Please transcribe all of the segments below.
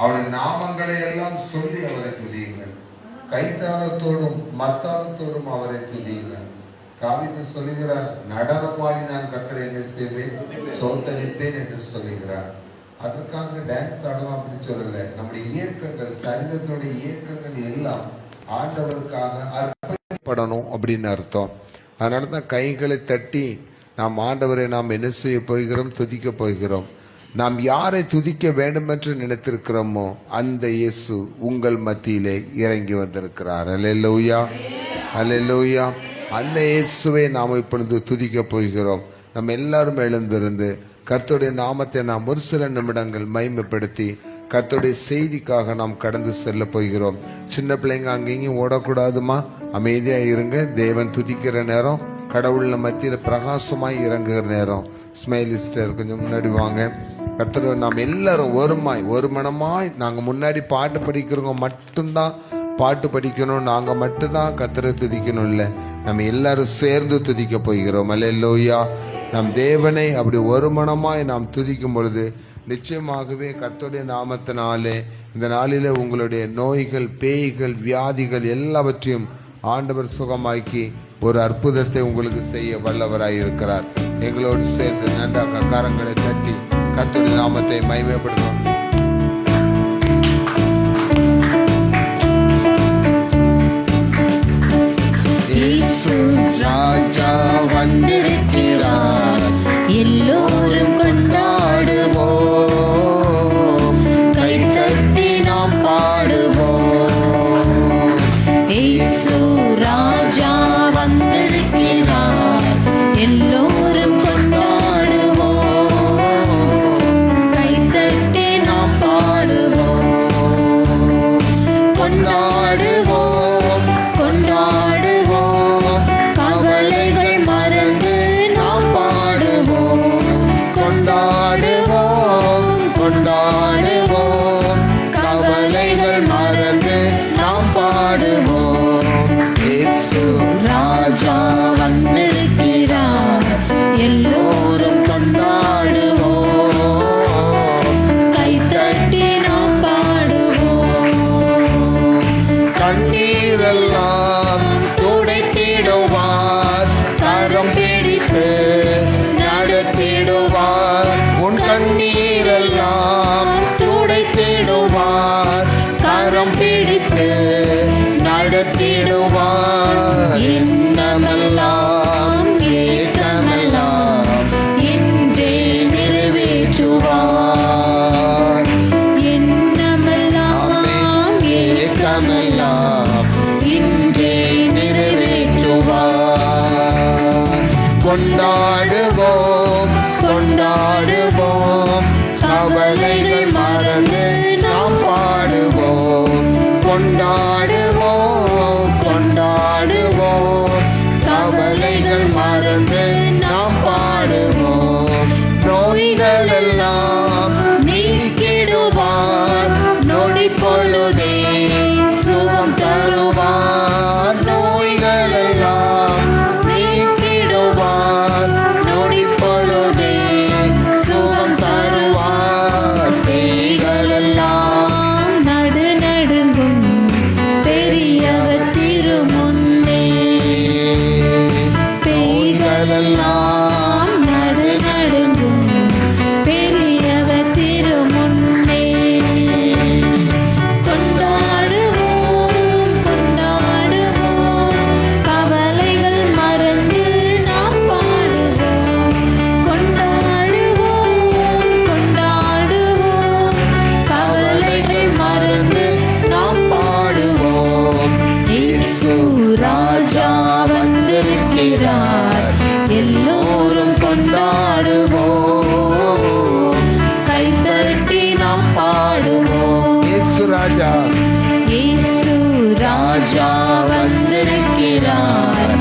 அவருடைய நாமங்களை எல்லாம் சொல்லி அவரை துதியுங்கள். கைத்தாளத்தோடும் மத்தாளத்தோடும் அவரை துதியுங்கள். தாவீது சொல்லுகிறார், நடனமாடி நான் கர்த்தரை என்ன செய்வேன், சோத்தரிப்பேன் என்று சொல்லுகிறார். அதுக்காக டான்ஸ் ஆடலாம் அப்படின்னு சொல்லல. நம்முடைய இயக்கங்கள், சரீரத்தினுடைய இயக்கங்கள் எல்லாம் ஆண்டவருக்காக அர்ப்பணிக்கப்படணும் அப்படின்னு அர்த்தம். அதனால தான் கைகளை தட்டி நாம் ஆண்டவரை நாம் என்ன செய்ய போகிறோம், துதிக்க போகிறோம். நாம் யாரை துதிக்க வேண்டும் என்று நினைத்திருக்கிறோமோ அந்த இயேசு உங்கள் மத்தியிலே இறங்கி வந்திருக்கிறார். அல்லேலூயா, அல்லேலூயா. அந்த இயேசுவை நாம் இப்பொழுது துதிக்க போகிறோம். நம்ம எல்லாரும் எழுந்திருந்து கர்த்தருடைய நாமத்தை நாம் ஒரு சில நிமிடங்கள் மகிமைப்படுத்தி கர்த்தருடைய செய்திக்காக நாம் கடந்து செல்ல போகிறோம். சின்ன பிள்ளைங்க அங்கேயும் ஓடக்கூடாதுமா, அமைதியா இருங்க. தேவன் துதிக்கிற நேரம், கடவுள் மத்தியில பிரகாசமாய் இறங்குகிற நேரம். ஸ்மைலிஸ்டர் கொஞ்சம் முன்னாடி வாங்க. கர்த்தர் நாம் எல்லாரும் ஒரு மனமாய் நாங்க முன்னாடி பாட்டு படிக்கிறவங்க மட்டும்தான் பாட்டு படிக்கணும், நாங்க மட்டும்தான் கர்த்தரை துதிக்கணும் இல்லை, நம்ம எல்லாரும் சேர்ந்து துதிக்க போகிறோம். அல்லேலூயா. நம் தேவனை அப்படி ஒரு மனமாய் நாம் துதிக்கும் பொழுது நிச்சயமாகவே கர்த்தருடைய நாமத்தினாலே இந்த நாளிலே உங்களுடைய நோய்கள், பேய்கள், வியாதிகள் எல்லாவற்றையும் ஆண்டவர் சுகமாக்கி ஒரு அற்புதத்தை உங்களுக்கு செய்ய வல்லவராய் இருக்கிறார். எங்களோடு சேர்ந்து நன்றாக கரங்களை தட்டி கர்த்தருடைய நாமத்தை மகிமைப்படுத்தும். ராஜா வந்திருக்கிறார், எல்லோரும் கொண்டாடுவோம், கை தட்டி நாம் பாடுவோம். இயேசு ராஜா வந்திருக்கிறார், எல்லோரும் கொண்டாடுவோம், கை தட்டி நாம் பாடுவோம். கொண்டாடுவோம், கொண்டாடுவோம், கவலைகள் மறந்து நாம் பாடுவோம். கொண்டாடுவோம், கொண்டாடுவோம், கவலைகள் மறந்து நாம் பாடுவோம். இயேசு ராஜா வந்திருக்கிறார், எல்லோரும் கொண்டாடுவோம், கை தட்டி நாம் பாடுவோம். கண்ணீரெல்லாம் துடைத்திடுவார், கரம் பிடித்து நடத்திடுவார். உன் கண்ணீரெல்லாம் துடைத்திடுவார், கரம் பிடித்து நடத்திடுவார். எண்ணமெல்லாம் ஏக்கமெல்லாம் இன்றே நிறைவேற்றுவார். எண்ணமெல்லாம் ஏக்கமெல்லாம் இன்றே நிறைவேற்றுவார். கொண்டாடுவோம், கொண்டாடுவோம், கவலைகள் மறந்து நாம் பாடுவோம். கொண்டாடுவோம், கொண்டாடுவோம், கவலைகள் மறந்து நாம் பாடுவோம். நோய்கள் எல்லாம் நீக்கிடுவார், நொடி பொழுதே சுகம் தருவார். நோய்கள் எல்லாம் நீக்கிடுவார், நொடி பொழுதே சுகம் தருவார். பேய்கள் எல்லாம் நடுநடுங்கும் பெரியவர் திருமுன்னே. பேய்கள் எல்லாம் நடுநடுங்கும் பெரியவர் திருமுன்னே. கொண்டாடுவோம், கொண்டாடுவோம், கவலைகள் மறந்து நாம் பாடுவோம். கொண்டாடுவோம், கொண்டாடுவோம், கவலைகள் மறந்து நாம் பாடுவோம். இயேசு ராஜா வந்திருக்கிறார், எல்லோரும் கொண்டாடுவோம், கை தட்டி நாம் பாடுவோம். இயேசு ராஜா, இயேசு ராஜா வந்திருக்கிறார்,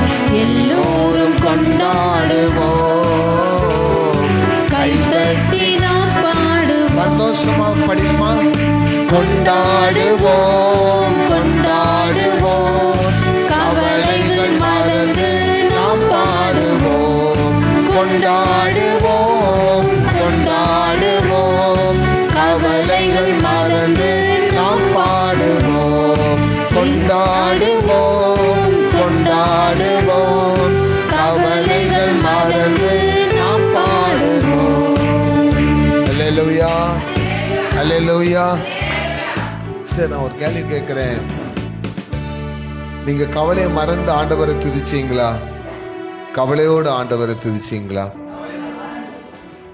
எல்லோரும் கொண்டாடுவோம், கை தட்டி நாம் பாடுவோம். சந்தோஷமா படிக்குமா? கொண்டாடுவோம், கொண்டாடுவோம், கவலைகள் மறந்து நாம் பாடுவோம். கொண்டாடுவோம், கொண்டாடுவோம், கவலைகள் மறந்து மறந்து நாம் பாடுவோம், கொண்டாடுவோம், கொண்டாடுவோம். கவலைகள் மறந்து நாம் பாடுவோம். அல்லேலூயா, அல்லேலூயா. சரி, நான் ஒரு கேள்வி கேட்கிறேன். நீங்க கவலையை மறந்து ஆண்டவரை துதிச்சீங்களா? கவலையோடு ஆண்டவரை துதிச்சீங்களா?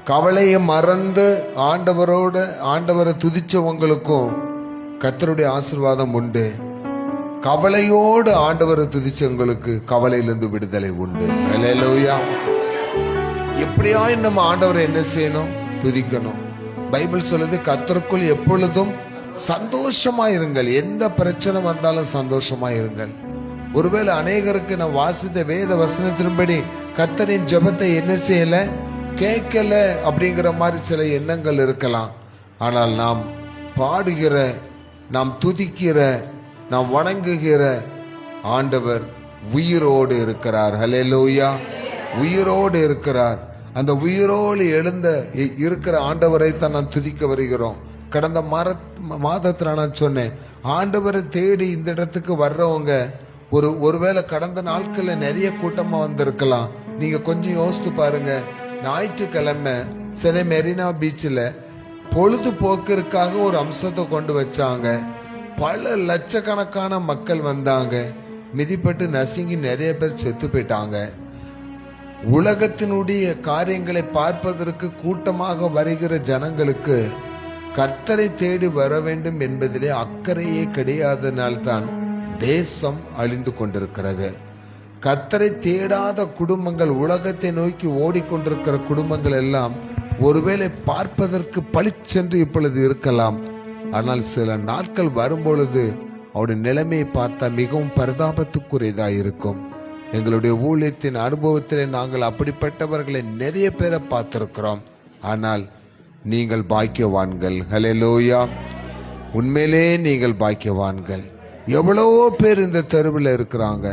கவலையை மறந்து ஆண்டவரை துதிச்சவங்களுக்கும் கர்த்தருடைய ஆசீர்வாதம் உண்டு. கவலையோடு ஆண்டவரை துதிச்சவங்களுக்கு கவலையிலிருந்து விடுதலை உண்டு. அல்லேலூயா. எப்படியாய் நம்ம ஆண்டவரை என்ன செய்யணும்? துதிக்கணும். பைபிள் சொல்லுது, கர்த்தருக்குள் எப்பொழுதும் சந்தோஷமா இருங்கள். எந்த பிரச்சனை வந்தாலும் சந்தோஷமா இருங்கள். ஒருவேளை அநேகருக்கு நான் வாசித்த வேத வசனத்தின்படி கர்த்தரின் ஜெபத்தை என்ன செய்யல, கேட்கல அப்படிங்கிற மாதிரி சில எண்ணங்கள் இருக்கலாம். ஆனால் நாம் பாடுகிற, நாம் துதிக்கிற, நாம் வணங்குகிற ஆண்டவர் உயிரோடு இருக்கிறார். ஹல்லேலூயா. உயிரோடு இருக்கிறார். அந்த உயிரோடு இருக்கிற ஆண்டவரை தான் நான் துதிக்க வருகிறோம். கடந்த மாதத்துல நான் சொன்னேன், ஆண்டவரை தேடி இந்த இடத்துக்கு வர்றவங்க ஒருவேளை கடந்த நாட்கள்ல நிறைய கூட்டமா வந்திருக்கலாம். நீங்க கொஞ்சம் யோசித்து பாருங்க. ஞாயிற்றுக்கிழமை சில மெரினா பீச்சில் பொழுதுபோக்கிற்காக ஒரு அம்சத்தை கொண்டு வச்சாங்க. பல லட்சக்கணக்கான மக்கள் வந்தாங்க. மிதிப்பட்டு நசுங்கி நிறைய பேர் செத்து போயிட்டாங்க. உலகத்தினுடைய காரியங்களை பார்ப்பதற்கு கூட்டமாக வருகிற ஜனங்களுக்கு கர்த்தரை தேடி வர வேண்டும் என்பதிலே அக்கறையே கிடையாதனால்தான் தேசம் அழிந்து கொண்டிருக்கிறது. கர்த்தரை தேடாத குடும்பங்கள், உலகத்தை நோக்கி ஓடிக்கொண்டிருக்கிற குடும்பங்கள் எல்லாம் ஒருவேளை பார்ப்பதற்கு பளிச்சென்று இப்பொழுது இருக்கலாம். ஆனால் சில நாட்கள் வரும்பொழுது அவருடைய நிலைமையை பார்த்தா மிகவும் பரிதாபத்துக்குரியதாக இருக்கும். எங்களுடைய ஊழியத்தின் அனுபவத்திலே நாங்கள் அப்படிப்பட்டவர்களை நிறைய பேரை பார்த்திருக்கிறோம். ஆனால் நீங்கள் பாக்கியவான்கள். ஹல்லேலூயா. உண்மையிலே நீங்கள் பாக்கியவான்கள். எவ்வளவோ பேர் இந்த தெருவில் இருக்கிறாங்க.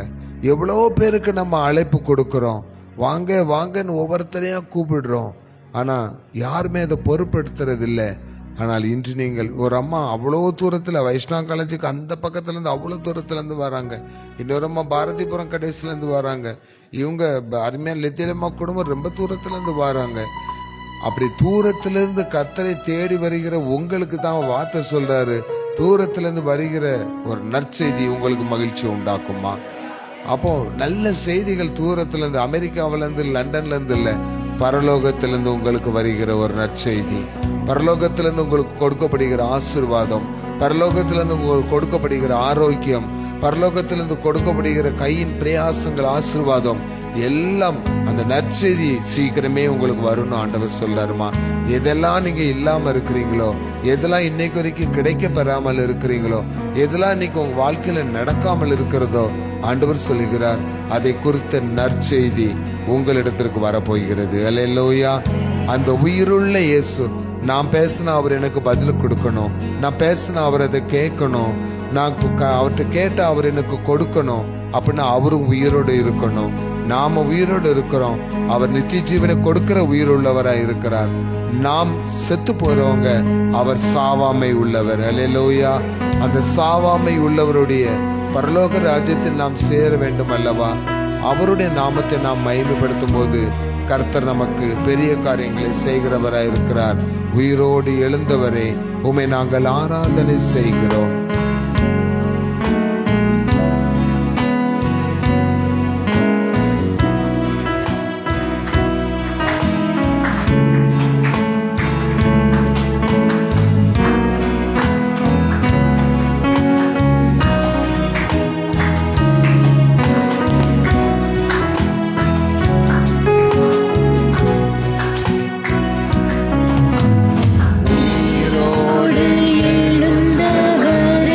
எவ்வளவோ பேருக்கு நம்ம அழைப்பு கொடுக்கிறோம், வாங்க வாங்கன்னு ஒவ்வொருத்தரையா கூப்பிடுறோம். ஆனா யாருமே அதை பொறுப்பெடுத்துறது இல்லை. ஆனால் இன்று நீங்கள் ஒரு அம்மா அவ்வளோ தூரத்தில் வைஷ்ணவ காலேஜுக்கு அந்த பக்கத்துலேருந்து அவ்வளோ தூரத்துலேருந்து வராங்க. இன்னொரு அம்மா பாரதிபுரம் கடைசிலேருந்து வராங்க. இவங்க அருமையான லெத்தியலம்மா குடும்பம் ரொம்ப தூரத்துலேருந்து வராங்க. அப்படி தூரத்திலிருந்து கர்த்தரை தேடி வருகிற உங்களுக்கு தான் வார்த்தை சொல்றாரு, தூரத்திலிருந்து வருகிற ஒரு நற்செய்தி உங்களுக்கு மகிழ்ச்சி உண்டாக்குமா? அப்போ நல்ல செய்திகள் தூரத்திலிருந்து, அமெரிக்காவிலிருந்து, லண்டன்லேருந்து இல்லை, பரலோகத்திலிருந்து உங்களுக்கு வருகிற ஒரு நற்செய்தி, பரலோகத்திலிருந்து உங்களுக்கு கொடுக்கப்படுகிற ஆசீர்வாதம், பரலோகத்திலிருந்து உங்களுக்கு கொடுக்கப்படுகிற ஆரோக்கியம், பரலோகத்திலிருந்து கொடுக்கப்படுகிற கையின் பிரயாசங்கள், ஆசீர்வாதம் எல்லாம் அந்த நற்செய்தி சீக்கிரமே உங்களுக்கு வரும்னு ஆண்டவர் சொல்றாருமா. எதெல்லாம் நீங்க இல்லாம இருக்கிறீங்களோ, எதெல்லாம் இன்னைக்கு வரைக்கும் கிடைக்க பெறாமல் இருக்கிறீங்களோ, எதெல்லாம் இன்னைக்கு உங்க வாழ்க்கையில நடக்காமல் இருக்கிறதோ, ஆண்டவர் சொல்லுகிறார் அதை குறித்த நற்செய்தி உங்களிடத்திற்கு வரப்போகிறது. அல்லேலூயா. அந்த உயிருள்ள இயேசு, நான் பேசினா அவர் எனக்கு பதில் கொடுக்கணும், நான் பேசினா அவர் அதை கேட்கணும், நான் அவர்கிட்ட கேட்ட அவர் எனக்கு கொடுக்கணும் அப்படின்னா அவரும் உயிரோடு இருக்கணும். நாம உயிரோடு இருக்கிறோம். அவர் நித்திய ஜீவனை கொடுக்கிற உயிருள்ளவராய் இருக்கிறார். நாம் செத்து போறவங்க, அவர் சாவாமை உள்ளவர். அல்லேலூயா. அந்த சாவாமை உள்ளவருடைய பரலோக ராஜ்யத்தில் நாம் சேர வேண்டும் அல்லவா? அவருடைய நாமத்தை நாம் மகிமைப்படுத்தும் போது கர்த்தர் நமக்கு பெரிய காரியங்களை செய்கிறவராய் இருக்கிறார். உயிரோடு எழுந்தவரே, உம்மை நாங்கள் ஆராதனை செய்கிறோம். உயிரோடு எழுந்தவரே,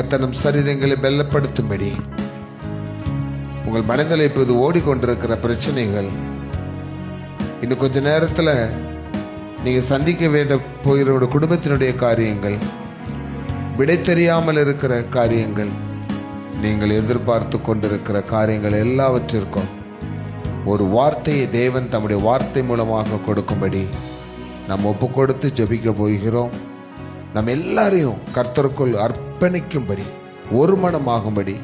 கர்த்தர் நம் சரீரங்களை பலப்படுத்தும்படி உங்கள் மனதில் இப்போது ஓடிக்கொண்டிருக்கிற பிரச்சனைகள், இன்னும் கொஞ்ச நேரத்துல நீங்க சந்திக்க வேண்ட போகிற குடும்பத்தினுடைய காரியங்கள், விடை தெரியாமல் இருக்கிற காரியங்கள், நீங்கள் எதிர்பார்த்து கொண்டிருக்கிற காரியங்கள் எல்லாவற்றிற்கும் ஒரு வார்த்தையை தேவன் தம்முடைய வார்த்தை மூலமாக கொடுக்கும்படி நாம் ஒப்பு கொடுத்து ஜெபிக்க போகிறோம். நம் எல்லாரையும் கர்த்தருக்குள் அர்ப்பணிக்கும்படி, ஒரு மனமாகும்படி.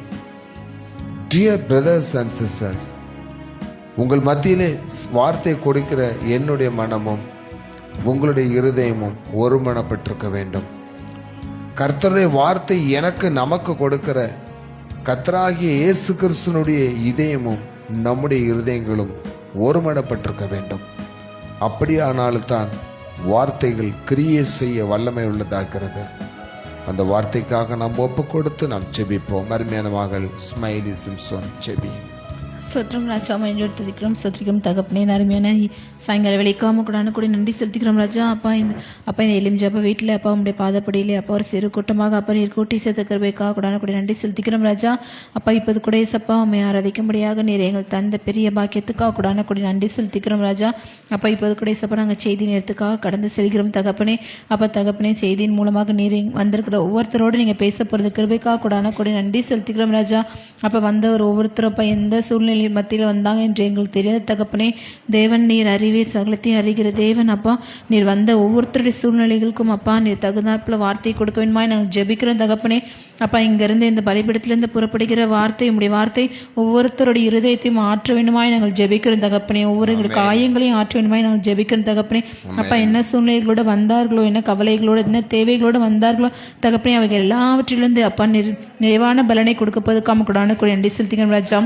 டியர் பிரதர்ஸ் அண்ட் சிஸ்டர்ஸ், உங்கள் மத்தியிலே வார்த்தை கொடுக்கிற என்னுடைய மனமும் உங்களுடைய இருதயமும் ஒருமனப்பட்டிருக்க வேண்டும். கர்த்தருடைய வார்த்தை எனக்கு நமக்கு கொடுக்கிற கர்த்தராகிய இயேசு கிறிஸ்துனுடைய இதயமும் நம்முடைய இருதயங்களும் ஒருமனப்பட்டிருக்க வேண்டும். அப்படியானால்தான் வார்த்தைகள் கிரியை செய்ய வல்லமை உள்ளதாகிறது. அந்த வார்த்தைக்காக நாம் ஒப்பு கொடுத்து நாம் ஜெபிப்போம். அருமையான மகள் ஸ்மைலி சிம்சன் ஜெபி. ஸ்தோத்திரம் ராஜா, மகிழ்ச்சியோடு துதிக்கிறோம், ஸ்தோத்திரிக்கிறோம் தகப்பனே. அருமையான சாயங்கால வேலைக்காம கூட நன்றி செலுத்திக்கிறோம் ராஜா. அப்பா இந்த எலிம் ஜப்பா வீட்டில் அப்பா உடைய பாதப்படியிலே அப்பா ஒரு சிறு கூட்டமாக அப்பா நீர் கூட்டி சேர்த்துக்கிறவைக்காக கூட நன்றி செலுத்திக்கிறோம் ராஜா. அப்பா இப்போது கூட சப்பா உண்மை ஆராதிக்கும்படியாக நீர் எங்கள் தந்த பெரிய பாக்கியத்துக்காக கூட நன்றி செலுத்திக்கிறோம் ராஜா. அப்பா இப்போது கூட சப்பா நாங்கள் செய்தி நேரத்துக்காக கடந்து செல்கிறோம் தகப்பனே. அப்பா தகப்பனே, செய்தியின் மூலமாக நீர் வந்திருக்கிற ஒவ்வொருத்தரோடு நீங்கள் பேச போகிறது கிருபைக்காக கூட நன்றி செலுத்திக்கிறோம் ராஜா. அப்போ வந்தவர் ஒவ்வொருத்தரும் அப்பா எந்த சூழ்நிலை மத்தியில் வந்தாங்க என்று எங்களுக்கு தெரியாத தகப்பனே. தேவன் நீர் அறிவீர், சகலத்தையும் அறிகிற தேவன். அப்பா நீர் வந்த ஒவ்வொருத்தருடைய சூழ்நிலைகளுக்கும் அப்பா நீர் தகுந்தாப்புல வார்த்தை கொடுக்க வேண்டுமா நாங்கள் ஜெபிக்கிறோம் தகப்பனே. அப்பா இங்கிருந்து இந்த பலிபீடத்திலிருந்து புறப்படுகிற வார்த்தை, உங்களுடைய வார்த்தை ஒவ்வொருத்தருடைய இருதயத்தையும் ஆற்ற வேண்டுமாய் நாங்கள் ஜெபிக்கிறோம் தகப்பனே. ஒவ்வொரு காயங்களையும் ஆற்ற வேண்டுமாய் நாங்கள் ஜெபிக்கிறோம் தகப்பனே. அப்பா என்ன சூழ்நிலைகளோட வந்தார்களோ, என்ன கவலைகளோட, என்ன தேவைகளோடு வந்தார்களோ தகப்பனே, அவைகள் எல்லாவற்றிலிருந்து அப்பா நிறைவான பலனை கொடுக்கப்பதுக்காம கூட நன்றி செலுத்திக்கிறோம் ராஜா.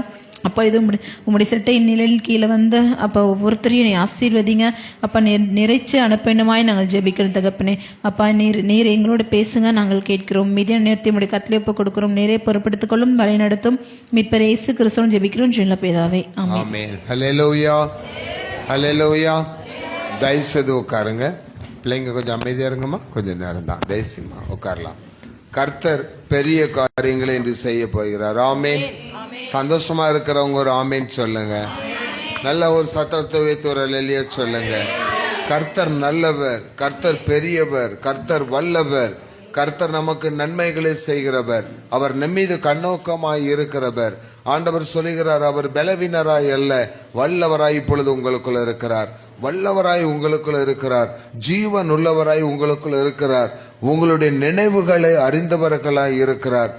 அப்பா இது உங்களுடைய சிட்டையின் நிலையில் கீழே வந்து அப்போ ஒவ்வொருத்தரையும் நீ ஆசீர்வதிங்க. அப்பா நிறைச்சு அனுப்பினுமாய் நாங்கள் ஜெபிக்கிறோம் தகப்பனே. அப்பா நீர் எங்களோட பேசுங்க, நாங்கள் கேட்கிறோம். மீதியான நேரத்தை உடைய கத்திலே ஒப்பு கொடுக்கிறோம். நேரே பொறுப்படுத்திக் கொள்ளும், வழி நடத்தும் மீட்பர் இயேசு கிறிஸ்துவின் ஜெபிக்கிறோம் ஜீவனுள்ள பிதாவே, ஆமென். ஹல்லேலூயா, ஹல்லேலூயா. தயவுசெய்து உட்காருங்க. பிள்ளைங்க கொஞ்சம் அமைதியா இருங்கம்மா, கொஞ்சம் நேரம் தான், தயவுசெய்மா உட்காரலாம். கர்த்தர் பெரிய காரியங்களை இன்று செய்ய போகிறார். ஆமென். சந்தோஷமா இருக்கிறவங்க ஒரு ஆமேன் சொல்லுங்க. நல்ல ஒரு சத்தத்தை வைத்து ஒரு அல்லேலூயா சொல்லுங்க. கர்த்தர் நல்லவர், கர்த்தர் பெரியவர், கர்த்தர் வல்லவர், கர்த்தர் நமக்கு நன்மைகளை செய்கிறவர், அவர் நம்மீது கண்ணோக்கமாய் இருக்கிறவர். ஆண்டவர் சொல்லுகிறார், அவர் பலவீனராய் அல்ல வல்லவராய் இப்பொழுது உங்களுக்குள்ள இருக்கிறார். வல்லவராய் உங்களுக்குள்ள இருக்கிறார், ஜீவன் உள்ளவராய் உங்களுக்குள்ள இருக்கிறார், உங்களுடைய நினைவுகளை அறிந்தவர்களாய் இருக்கிறார்,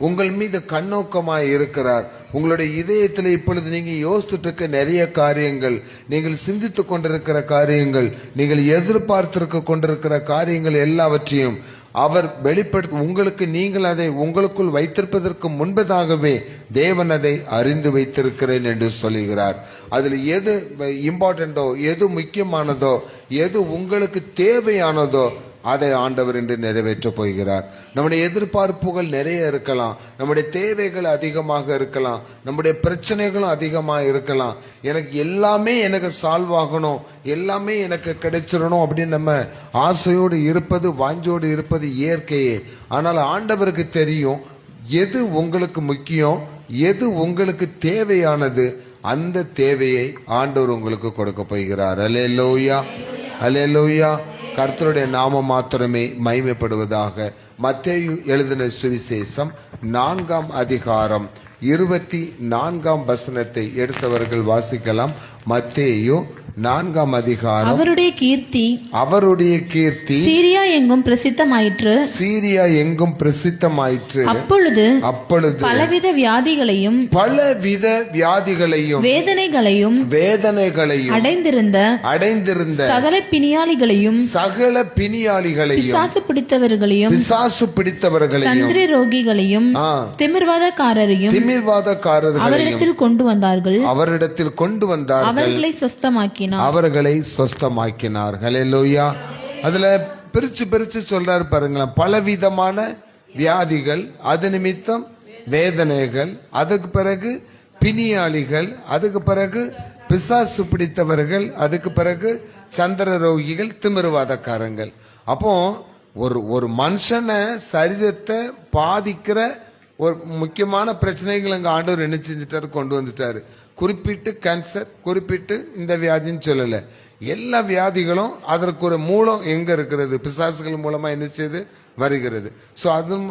உங்கள் மீது கண்ணோக்கமாய் இருக்கிறார். உங்களுடைய இதயத்தில் இப்பொழுது நீங்க யோசித்துட்டு இருக்க நிறைய காரியங்கள், நீங்கள் சிந்தித்து கொண்டிருக்கிற காரியங்கள், நீங்கள் எதிர்பார்த்திருக்க கொண்டிருக்கிற காரியங்கள் எல்லாவற்றையும் அவர் வெளிப்படுத்த உங்களுக்கு, நீங்கள் அதை உங்களுக்குள் வைத்திருப்பதற்கு முன்பதாகவே தேவன் அதை அறிந்து வைத்திருக்கிறேன் என்று சொல்லுகிறார். அதில் எது இம்பார்ட்டண்டோ, எது முக்கியமானதோ, எது உங்களுக்கு தேவையானதோ அதை ஆண்டவர் என்று நிறைவேற்ற போகிறார். நம்முடைய எதிர்பார்ப்புகள் நிறைய இருக்கலாம், நம்முடைய தேவைகள் அதிகமாக இருக்கலாம், நம்முடைய பிரச்சனைகளும் அதிகமாக இருக்கலாம். எனக்கு சால்வ் ஆகணும், எல்லாமே எனக்கு கிடைச்சிடணும் அப்படின்னு நம்ம ஆசையோடு இருப்பது, வாஞ்சோடு இருப்பது இயற்கையே. ஆனால் ஆண்டவருக்கு தெரியும் எது உங்களுக்கு முக்கியம், எது உங்களுக்கு தேவையானது. அந்த தேவையை ஆண்டவர் உங்களுக்கு கொடுக்க போகிறார். அல்லேலூயா, அல்லேலூயா. கர்த்தருடைய நாமம் மாத்திரமே மகிமைப்படுவதாக. மத்தேயு எழுதின சுவிசேஷம் 4ஆம் அதிகாரம் 24ஆம் வசனத்தை எடுத்தவர்கள் வாசிக்கலாம். மத்தேயு 4ஆம் அதிகாரம். அவருடைய கீர்த்தி சீரியா எங்கும் பிரசித்தமாயிற்று. அப்பொழுது பலவித வியாதிகளையும் வேதனைகளையும் அடைந்திருந்த சகல பிணியாளிகளையும் பிசாசு பிடித்தவர்களையும் சந்திர ரோகிகளையும் திமிர்வாதக்காரரையும் அவரிடத்தில் கொண்டு வந்தார்கள். அவர்களை சொஸ்தமாக்கினார். ஹல்லேலூயா. அதுல பிரிச்சு சொல்றாரு பாருங்களேன். பலவிதமான வியாதிகள், அது நிமித்தம் வேதனைகள், அதுக்கு பிறகு பிணியாளிகள், அதுக்கு பிறகு பிசாசு பிடித்தவர்கள், அதுக்கு பிறகு சந்திர ரோகிகள், திமிர்வாதக்காரங்கள். அப்போ ஒரு மனுஷனை சரீரத்தை பாதிக்கிற ஒரு முக்கியமான பிரச்சனைகள் அங்க ஆண்டவர் என்ன செஞ்சுட்டாரு, கொண்டு வந்துட்டாரு. குறிப்பிட்டு கேன்சர், குறிப்பிட்டு இந்த வியாதின்னு சொல்லல, எல்லா வியாதிகளும் அதற்கு ஒரு மூலம் எங்க இருக்கிறது, பிசாசுகள் மூலமா என்ன செய்து வருகிறது. சோ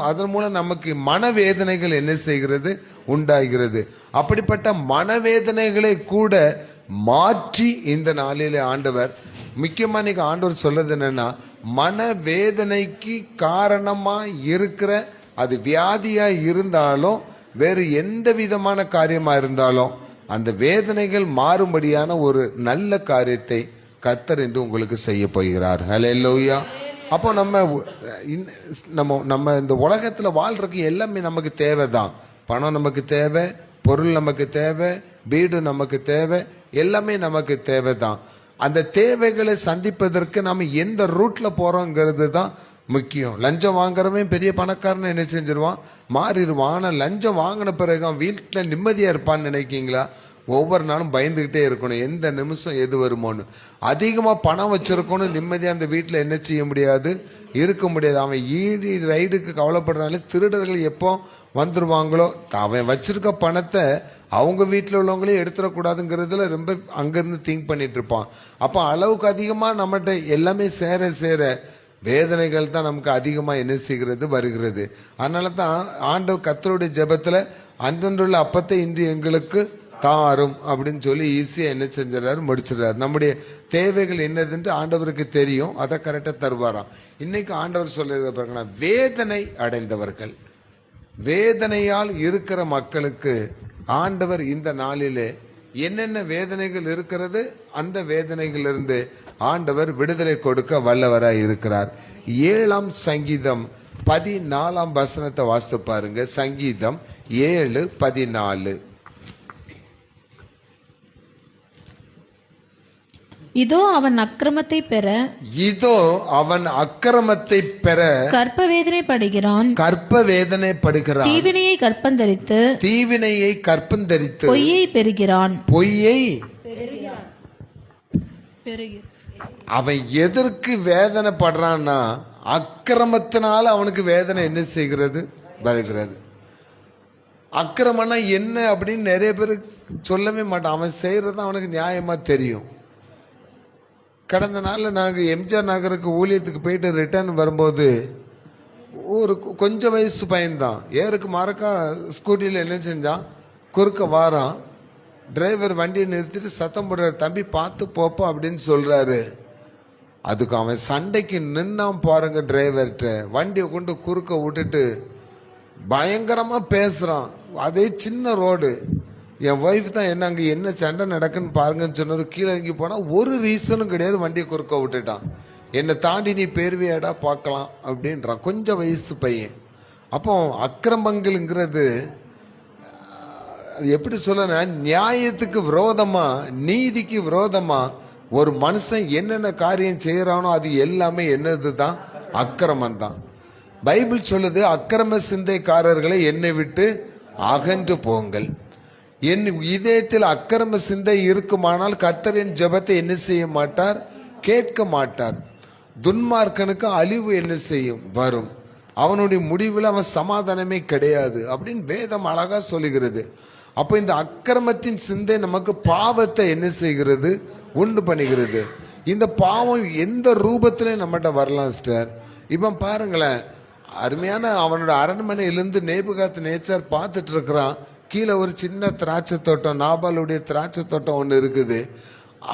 அதன் மூலம் நமக்கு மனவேதனைகள் என்ன செய்கிறது, உண்டாகிறது. அப்படிப்பட்ட மனவேதனைகளை கூட மாற்றி இந்த நாளிலே ஆண்டவர், முக்கியமா நீங்க ஆண்டவர் சொல்றது என்னன்னா, மனவேதனைக்கு காரணமா இருக்கிற அது வியாதியா இருந்தாலும் வேறு எந்த விதமான காரியமா இருந்தாலும் அந்த வேதனைகள் மாறும்படியான ஒரு நல்ல காரியத்தை கர்த்தர் என்று உங்களுக்கு செய்ய போகிறார். ஹல்லேலூயா. அப்போ நம்ம இந்த உலகத்துல வாழ்றதுக்கு எல்லாமே நமக்கு தேவைதான். பணம் நமக்கு தேவை, பொருள் நமக்கு தேவை, வீடு நமக்கு தேவை, எல்லாமே நமக்கு தேவைதான். அந்த தேவைகளை சந்திப்பதற்கு நம்ம எந்த ரூட்ல போறோங்கிறது தான் முக்கியம். லஞ்சம் வாங்குறவன் பெரிய பணக்காரன் என்ன செஞ்சிருவான், மாறிடுவான். ஆனா லஞ்சம் வாங்கின பிறகு அவன் வீட்டுல நிம்மதியா இருப்பான்னு நினைக்கீங்களா? ஒவ்வொரு நாளும் பயந்துகிட்டே இருக்கணும், எந்த நிமிஷம் எது வருமோன்னு. அதிகமா பணம் வச்சிருக்கணும், நிம்மதியா அந்த வீட்டுல என்ன செய்ய முடியாது, இருக்க முடியாது. அவன் ஈடி ரைடுக்கு கவலைப்படுறாலே திருடர்கள் எப்போ வந்துருவாங்களோ, அவன் வச்சிருக்க பணத்தை அவங்க வீட்டில் உள்ளவங்களே எடுத்துடக்கூடாதுங்கிறதுல ரொம்ப அங்கிருந்து திங்க் பண்ணிட்டு இருப்பான். அப்போ அளவுக்கு அதிகமா நம்மகிட்ட எல்லாமே சேர சேர வேதனைகள் தான் நமக்கு அதிகமா என்ன செய்கிறது, வருகிறது. அதனால தான் ஆண்டவர் கர்த்தருடைய ஜெபத்துல அன்றன்றுள்ள அப்பத்தை இன்று எங்களுக்கு தாரும் அப்படின்னு சொல்லி ஈஸியா என்ன செஞ்சாரு, முடிச்சிடறாரு. நம்முடைய தேவைகள் என்னதுன்னு ஆண்டவருக்கு தெரியும், அதை கரெக்டா தருவாராம். இன்னைக்கு ஆண்டவர் சொல்றது பாருங்கன்னா, வேதனை அடைந்தவர்கள், வேதனையால் இருக்கிற மக்களுக்கு ஆண்டவர் இந்த நாளிலே என்னென்ன வேதனைகள் இருக்கிறது, அந்த வேதனைகளிலிருந்து ஆண்டவர் விடுதலை கொடுக்க வல்லவராய் இருக்கிறார். 7ஆம் சங்கீதம் 14ஆம் வசனத்தை வாசித்து பாருங்க. சங்கீதம் 7:14. இதோ அவன் அக்கிரமத்தை பெற, இதோ அவன் அக்கிரமத்தை பெற கற்ப வேதனைப்படுகிறான், கற்ப வேதனைப்படுகிறான், தீவினையை கற்பந்தரித்து, தீவினையை கற்பந்தரித்து, பொய்யை பெறுகிறான், பொய்யை. அவன் எதற்கு வேதனைப்படுறான்னா, அக்கிரமத்தினால அவனுக்கு வேதனை என்ன செய்கிறது, வருகிறது. அக்கிரமம்னா என்ன அப்படின்னு நிறைய பேர் சொல்லவே மாட்டான். அவன் செய்யறது அவனுக்கு நியாயமா தெரியும். கடந்த நாள்ல நாங்க எம்ஜிஆர் நகருக்கு ஊழியத்துக்கு போயிட்டு ரிட்டர்ன் வரும்போது ஒரு கொஞ்சம் வயசு பையன்தான் ஏருக்கு மறக்கா ஸ்கூட்டியில் என்ன செஞ்சான், குறுக்க வாரான். டிரைவர் வண்டியை நிறுத்திட்டு சத்தம் போடுறாரு, தம்பி பார்த்து போப்போ அப்படின்னு சொல்றாரு. அதுக்கு அவன் சண்டைக்கு நின்னான் பாருங்க. டிரைவர்கிட்ட வண்டியை கொண்டு குறுக்க விட்டுட்டு பயங்கரமா பேசுறான். அதே சின்ன ரோடு. என் ஒய்ஃப் தான் என்ன அங்கே என்ன சண்டை நடக்குன்னு பாருங்கன்னு சொன்னாரு. கீழே இறங்கி போனா ஒரு ரீசனும் கிடையாது, வண்டியை குறுக்க விட்டுட்டான். என்னை தாண்டி நீ பேர்வியாடா பார்க்கலாம் அப்படின்றான், கொஞ்சம் வயசு பையன். அப்போ அக்கிரமங்கள்ங்கிறது எப்படி சொல்ல, நியாயத்துக்கு விரோதமா, நீதிக்கு விரோதமா ஒரு மனுஷன் என்னென்ன காரியம் செய்யறானோ அது எல்லாமே என்னதுதான், அக்கிரமம் தான். பைபிள் சொல்லுது, அக்கிரம சிந்தைக்காரர்களை என்னை விட்டு அகன்று போங்கள். என் இதயத்தில் அக்கிரம சிந்தை இருக்குமானால் கர்த்தரின் ஜெபத்தை என்ன செய்ய மாட்டார், கேட்க மாட்டார். துன்மார்க்கனுக்கு அழிவு என்ன செய்யும், வரும். அவனுடைய முடிவில் அவன் சமாதானமே கிடையாது அப்படின்னு வேதம் அழகா சொல்லுகிறது. அப்ப இந்த அக்கிரமத்தின் சிந்தை நமக்கு பாவத்தை என்ன செய்கிறது, உண்டு பண்ணுகிறது. இந்த பாவம் எந்த ரூபத்திலையும் நம்மகிட்ட வரலாம் சிஸ்டர். இப்ப பாருங்களேன், அருமையான அவனோட அரண்மனையிலிருந்து நேபுகாத் நேச்சார் பார்த்துட்டு இருக்கிறான். கீழே ஒரு சின்ன திராட்சை தோட்டம், நாபாலுடைய திராட்சை தோட்டம் ஒன்று இருக்குது.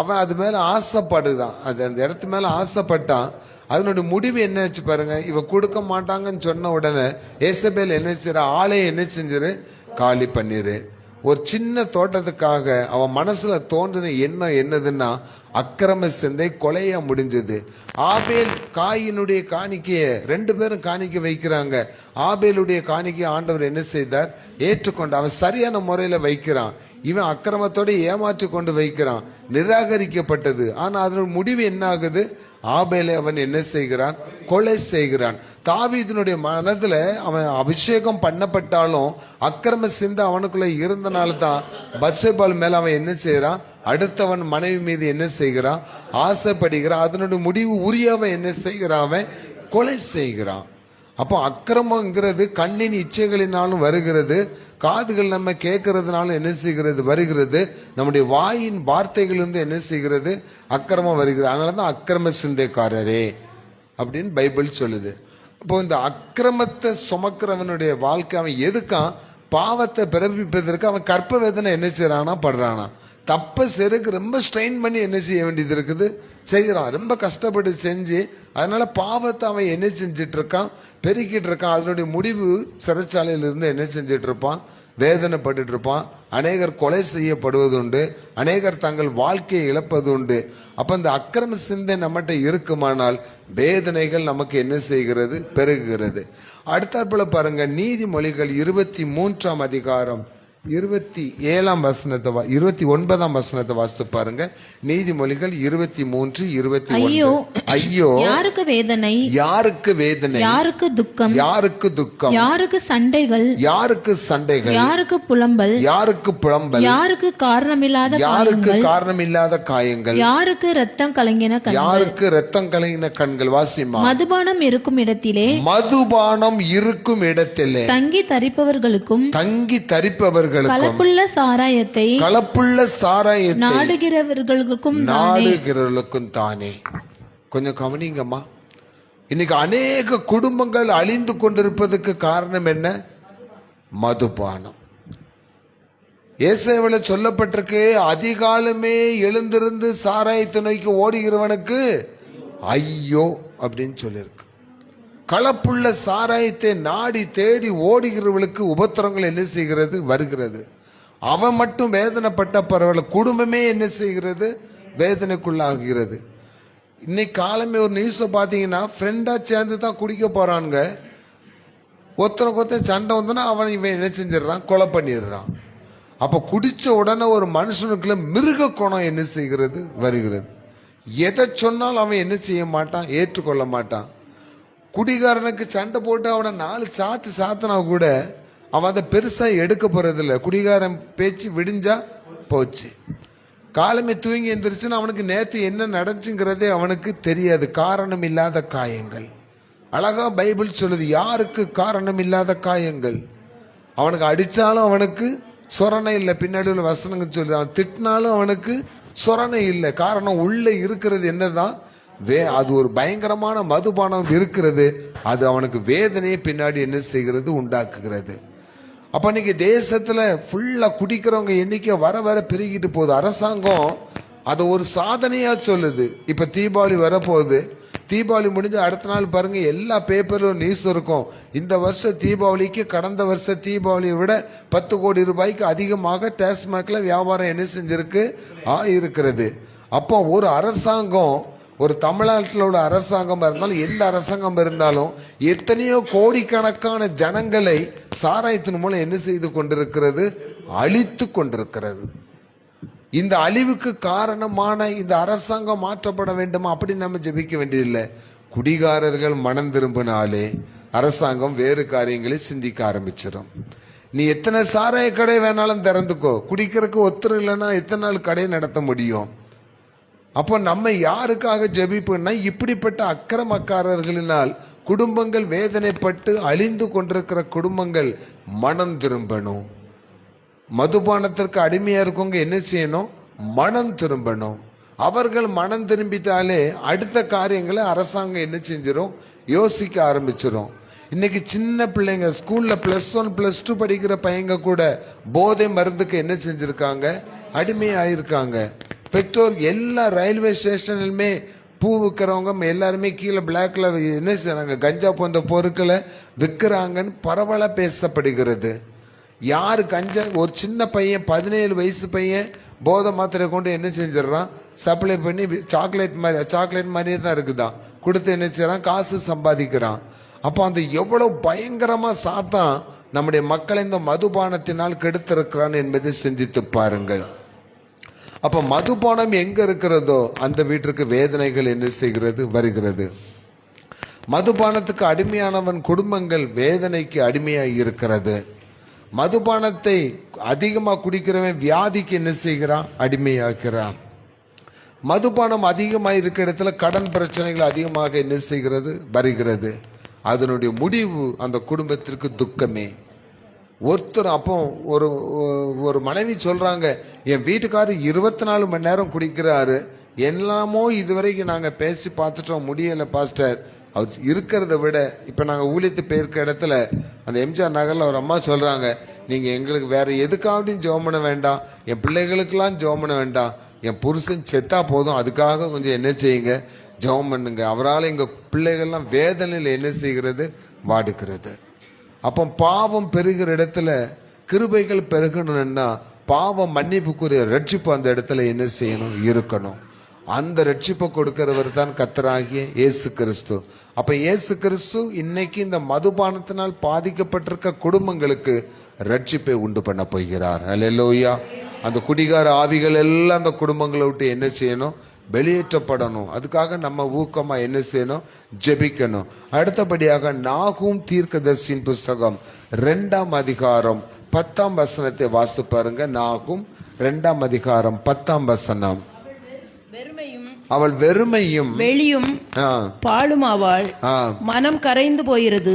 அவன் அது மேல ஆசைப்படுறான், அது அந்த இடத்து மேல ஆசைப்பட்டான். அதனுடைய முடிவு என்ன ஆச்சு பாருங்க. இவன் கொடுக்க மாட்டாங்கன்னு சொன்ன உடனே ஏசபேல் என்ன செய்யற, ஆளையை என்ன செஞ்சிரு, காலி பண்ணிரு. ஒரு சின்ன தோட்டத்துக்காக அவன் மனசுல தோன்றின எண்ணம் என்னதுன்னா, அக்கிரம சிந்தை கொலையா முடிஞ்சது. ஆபேல் காயினுடைய காணிக்கைய 2 பேரும் காணிக்கை வைக்கிறாங்க. ஆபேலுடைய காணிக்கை ஆண்டவர் என்ன செய்தார், ஏற்றுக்கொண்டு அவன் சரியான முறையில வைக்கிறான். இவன் அக்கிரமத்தோட ஏமாற்றி கொண்டு வைக்கிறான், நிராகரிக்கப்பட்டது. ஆனா அதனோட முடிவு என்ன ஆகுது, ஆபேலை அவன் என்ன செய்கிறான், கொலை செய்கிறான். தாவீதினுடைய மனதுல அவன் அபிஷேகம் பண்ணப்பட்டாலும் அக்கிரம சிந்தை அவனுக்குள்ள இருந்தனால தான் பத்சேபாள் மேல அவன் என்ன செய்யறான், அடுத்தவன் மனைவி மீது என்ன செய்கிறான், ஆசைப்படுகிறான். அதனுடைய முடிவு உரியாவை என்ன செய்கிறான், அவன் கொலை செய்கிறான். அப்போ அக்கிரமங்கிறது கண்ணின் இச்சைகளினாலும் வருகிறது, காதுகள் நம்ம கேட்கறதுனாலும் என்ன செய்கிறது வருகிறது, நம்முடைய வாயின் வார்த்தைகளிலிருந்து என்ன செய்கிறது அக்கிரமம் வருகிறது. அதனாலதான் அக்கிரம சிந்தைக்காரரே அப்படின்னு பைபிள் சொல்லுது. இப்போ இந்த அக்கிரமத்தை சுமக்கிறவனுடைய வாழ்க்கை அவன் எதுக்கான்? பாவத்தை பிறப்பிப்பதற்கு அவன் கற்ப வேதனை என்ன செய்யறானா படுறானா. தப்ப செருக்கு ரொம்ப ஸ்ட்ரெயின் பண்ணி என்ன செய்ய வேண்டியது இருக்குது செய்யறான், ரொம்ப கஷ்டப்பட்டு செஞ்சு. அதனால பாவத்தை அவன் என்ன செஞ்சிட்டு இருக்கான், பெருக்கிட்டு இருக்கான். அதனுடைய முடிவு சிறைச்சாலையில இருந்து என்ன செஞ்சிட்டு இருப்பான், வேதனைப்பட்டு இருப்பான். அநேகர் கொலை செய்யப்படுவது உண்டு, அநேகர் தங்கள் வாழ்க்கையை இழப்பது உண்டு. அப்ப இந்த அக்கிரம சிந்தை நம்மகிட்ட இருக்குமானால் வேதனைகள் நமக்கு என்ன செய்கிறது, பெருகுகிறது. அடுத்தாற்போல பாருங்க, நீதிமொழிகள் 23ஆம் அதிகாரம் 27ஆம் வசனத்தை 29ஆம் வசனத்தை வாசித்து பாருங்க. நீதிமொழிகள் 23:29. ஐயோ யாருக்கு வேதனை, யாருக்கு வேதனை, யாருக்கு துக்கம், யாருக்கு துக்கம், யாருக்கு சண்டைகள், யாருக்கு சண்டைகள், யாருக்கு புலம்பல், யாருக்கு புலம்பல், யாருக்கு காரணமில்லாத யாருக்கு காயங்கள், காரணமில்லாத காயங்கள், யாருக்கு ரத்தம் கலங்கின கண்கள், யாருக்கு ரத்தம் கலங்கின கண்கள். வாசிமா. மதுபானம் இருக்கும் இடத்திலே, மதுபானம் இருக்கும் இடத்திலே தங்கி தரிப்பவர்களுக்கும், தங்கி தரிப்பவர்கள் கலப்புள்ள சாராயத்தை, கலப்புள்ள சாராயத்தை நாடுகிறவர்களுக்கும் தானே. கொஞ்சம் கவனிங்கம்மா. இன்னைக்கு அநேக குடும்பங்கள் அழிந்து கொண்டிருப்பதற்கு காரணம் என்ன? மதுபானம். ஏசாயாவில சொல்லப்பட்டிருக்கு, அதிகாலமே எழுந்திருந்து சாராயத்தை நோக்கி ஓடுகிறவனுக்கு ஐயோ அப்படின்னு சொல்லியிருக்கு. கலப்புள்ள சாராயத்தை நாடி தேடி ஓடுகிறவர்களுக்கு உபத்திரங்கள் என்ன செய்கிறது, வருகிறது. அவன் மட்டும் வேதனைப்பட்ட பரவாயில்ல, குடும்பமே என்ன செய்கிறது, வேதனைக்குள்ளாகிறது. இன்னைக்கு காலமே ஒரு நியூஸ் பாத்தீங்கன்னா, ஃப்ரெண்டா சேர்ந்து தான் குடிக்க போறானுங்க. ஒருத்தனை சண்டை வந்தனா அவன் இவன் என்ன செஞ்சிடறான், கொலை பண்ணிடுறான். அப்ப குடிச்ச உடனே ஒரு மனுஷனுக்குள்ள மிருக குணம் என்ன செய்கிறது, வருகிறது. எதை சொன்னாலும் அவன் என்ன செய்ய மாட்டான், ஏற்றுக்கொள்ள மாட்டான். குடிகாரனுக்கு சண்டை போட்டு அவனை 4 சாத்துனா கூட அவன் அதை பெருசா எடுக்க போறதில்ல. குடிகாரன் பேச்சு விடிஞ்சா போச்சு. காலமே தூங்கி எந்திரிச்சுன்னு அவனுக்கு நேத்து என்ன நடந்துங்கிறதே அவனுக்கு தெரியாது. காரணம் இல்லாத காயங்கள். அழகா பைபிள் சொல்லுது, யாருக்கு காரணம் இல்லாத காயங்கள். அவனுக்கு அடிச்சாலும் அவனுக்கு சொரணை இல்லை. பின்னாடி உள்ள வசனங்கள் சொல்லுது, அவன் திட்டினாலும் அவனுக்கு சொரணை இல்லை. காரணம் உள்ள இருக்கிறது என்னதான், அது ஒரு பயங்கரமான மதுபானம் இருக்கிறது. அது அவனுக்கு வேதனையை பின்னாடி என்ன செய்கிறது, உண்டாக்குகிறது. அப்ப இன்னைக்கு தேசத்துல ஃபுல்லா குடிக்கிறவங்க எண்ணிக்கை வர வர பெருகிட்டு போகுது. அரசாங்கம் அதை ஒரு சாதனையா சொல்லுது. இப்ப தீபாவளி வரப்போகுது. தீபாவளி முடிஞ்ச அடுத்த நாள் பாருங்க, எல்லா பேப்பர்லும் நியூஸ் இருக்கும், இந்த வருஷம் தீபாவளிக்கு கடந்த வருஷ தீபாவளியை விட 10 கோடி ரூபாய்க்கு அதிகமாக டாஸ்மாக்ல வியாபாரம் என்ன செஞ்சிருக்கு, இருக்கிறது. அப்போ ஒரு அரசாங்கம், ஒரு தமிழ்நாட்டில் உள்ள அரசாங்கம் இருந்தாலும் எந்த அரசாங்கம் இருந்தாலும் எத்தனையோ கோடிக்கணக்கான ஜனங்களை சாராயத்தின் மூலம் என்ன செய்து கொண்டிருக்கிறது, அழித்து கொண்டிருக்கிறது. இந்த அழிவுக்கு காரணமான இந்த அரசாங்கம் மாற்றப்பட வேண்டுமா? அப்படி நம்ம ஜெபிக்க வேண்டியதில்லை. குடிகாரர்கள் மனம் திரும்பினாலே அரசாங்கம் வேறு காரியங்களை சிந்திக்க ஆரம்பிச்சிடும். நீ எத்தனை சாராய கடை வேணாலும் திறந்துக்கோ, குடிக்கிறதுக்கு ஒத்துரு இல்லைன்னா எத்தனை நாள் கடை நடத்த முடியும்? அப்போ நம்ம யாருக்காக ஜெபிப்போம்னா, இப்படிப்பட்ட அக்கிரமக்காரர்களினால் குடும்பங்கள் வேதனைப்பட்டு அழிந்து கொண்டிருக்கிற குடும்பங்கள் மனம் திரும்பணும். மதுபானத்திற்கு அடிமையா இருக்கவங்க என்ன செய்யணும், மனம் திரும்பணும். அவர்கள் மனம் திரும்பிட்டாலே அடுத்த காரியங்களை அரசாங்கம் என்ன செஞ்சிடும், யோசிக்க ஆரம்பிச்சிடும். இன்னைக்கு சின்ன பிள்ளைங்க ஸ்கூல்ல +1 +2 படிக்கிற பையங்க கூட போதை மருந்துக்கு என்ன செஞ்சிருக்காங்க, அடிமையாயிருக்காங்க. பெற்றோர் எல்லா ரயில்வே ஸ்டேஷனிலுமே பூ விற்கிறவங்க எல்லாருமே கீழே பிளாக்ல என்ன செய்யறாங்க, கஞ்சா போன்ற பொருட்களை விற்கிறாங்கன்னு பரவலா பேசப்படுகிறது. யாரு கஞ்சா, ஒரு சின்ன பையன் 17 வயசு பையன் போதை மாத்திரை கொண்டு என்ன செஞ்சிடறான், சப்ளை பண்ணி சாக்லேட் மாதிரியே தான் இருக்குதான் கொடுத்து என்ன செய்யறான், காசு சம்பாதிக்கிறான். அப்போ அந்த எவ்வளவு பயங்கரமா சாத்தான் நம்முடைய மக்களை இந்த மதுபானத்தினால் கெடுத்திருக்கிறான் என்பதை சிந்தித்து பாருங்கள். அப்ப மதுபானம் எங்க இருக்கிறதோ அந்த வீட்டிற்கு வேதனைகள் என்ன செய்கிறது, வருகிறது. மதுபானத்துக்கு அடிமையானவன் குடும்பங்கள் வேதனைக்கு அடிமையாகி இருக்கிறது. மதுபானத்தை அதிகமா குடிக்கிறவன் வியாதிக்கு என்ன செய்கிறான், அடிமையாகிறான். மதுபானம் அதிகமாக இருக்கிற இடத்துல கடன் பிரச்சனைகள் அதிகமாக என்ன செய்கிறது, வருகிறது. அதனுடைய முடிவு அந்த குடும்பத்திற்கு துக்கமே. ஒருத்தர் அப்போ ஒரு மனைவி சொல்றாங்க, என் வீட்டுக்காரர் 24 மணி நேரம் குடிக்கிறாரு, எல்லாமோ இதுவரைக்கும் நாங்க பேசி பார்த்துட்டோம், முடியல பாஸ்டர். அவர் இருக்கிறத விட இப்ப நாங்க ஊழியத்து போயிருக்க இடத்துல அந்த எம்ஜிஆர் நகர்ல ஒரு அம்மா சொல்றாங்க, நீங்க எங்களுக்கு வேற எதுக்காகவும் ஜெபம் பண்ண வேண்டாம், என் பிள்ளைகளுக்கெல்லாம் ஜெபம் பண்ண வேண்டாம், என் புருஷன் செத்தா போதும், அதுக்காக கொஞ்சம் என்ன செய்யுங்க, ஜெபம் பண்ணுங்க. அவரால் எங்க பிள்ளைகள்லாம் வேதனையில் என்ன செய்கிறது, வாடுகிறது. அப்போ பாவம் பெருகிற இடத்துல கிருபைகள் பெருகணும்னா பாவம் மன்னிப்புக்குரிய ரட்சிப்பு அந்த இடத்துல என்ன செய்யணும், இருக்கணும். அந்த ரட்சிப்பை கொடுக்கிறவர் தான் கர்த்தராகிய இயேசு கிறிஸ்து. அப்ப இயேசு கிறிஸ்து இன்னைக்கு இந்த மதுபானத்தினால் பாதிக்கப்பட்டிருக்க குடும்பங்களுக்கு ரட்சிப்பை உண்டு பண்ண போகிறார். அல்லேலூயா. அந்த குடிகார ஆவிகள் எல்லாம் அந்த குடும்பங்களை விட்டு என்ன செய்யணும், வெளியேற்றப்படணும். அதுக்காக நம்ம ஊக்கமா என்ன செய்யணும், ஜெபிக்கணும். அடுத்தபடியாக நாகூம் தீர்க்கதரிசியின் புஸ்தகம் 2ஆம் அதிகாரம் 10ஆம் வசனத்தை வாசித்து பாருங்க. நாகூம் 2ஆம் அதிகாரம் 10ஆம் வசனம். அவள் வெறுமையும் வெளியும் பாழுமாவாள், மனம் கரைந்து போகிறது,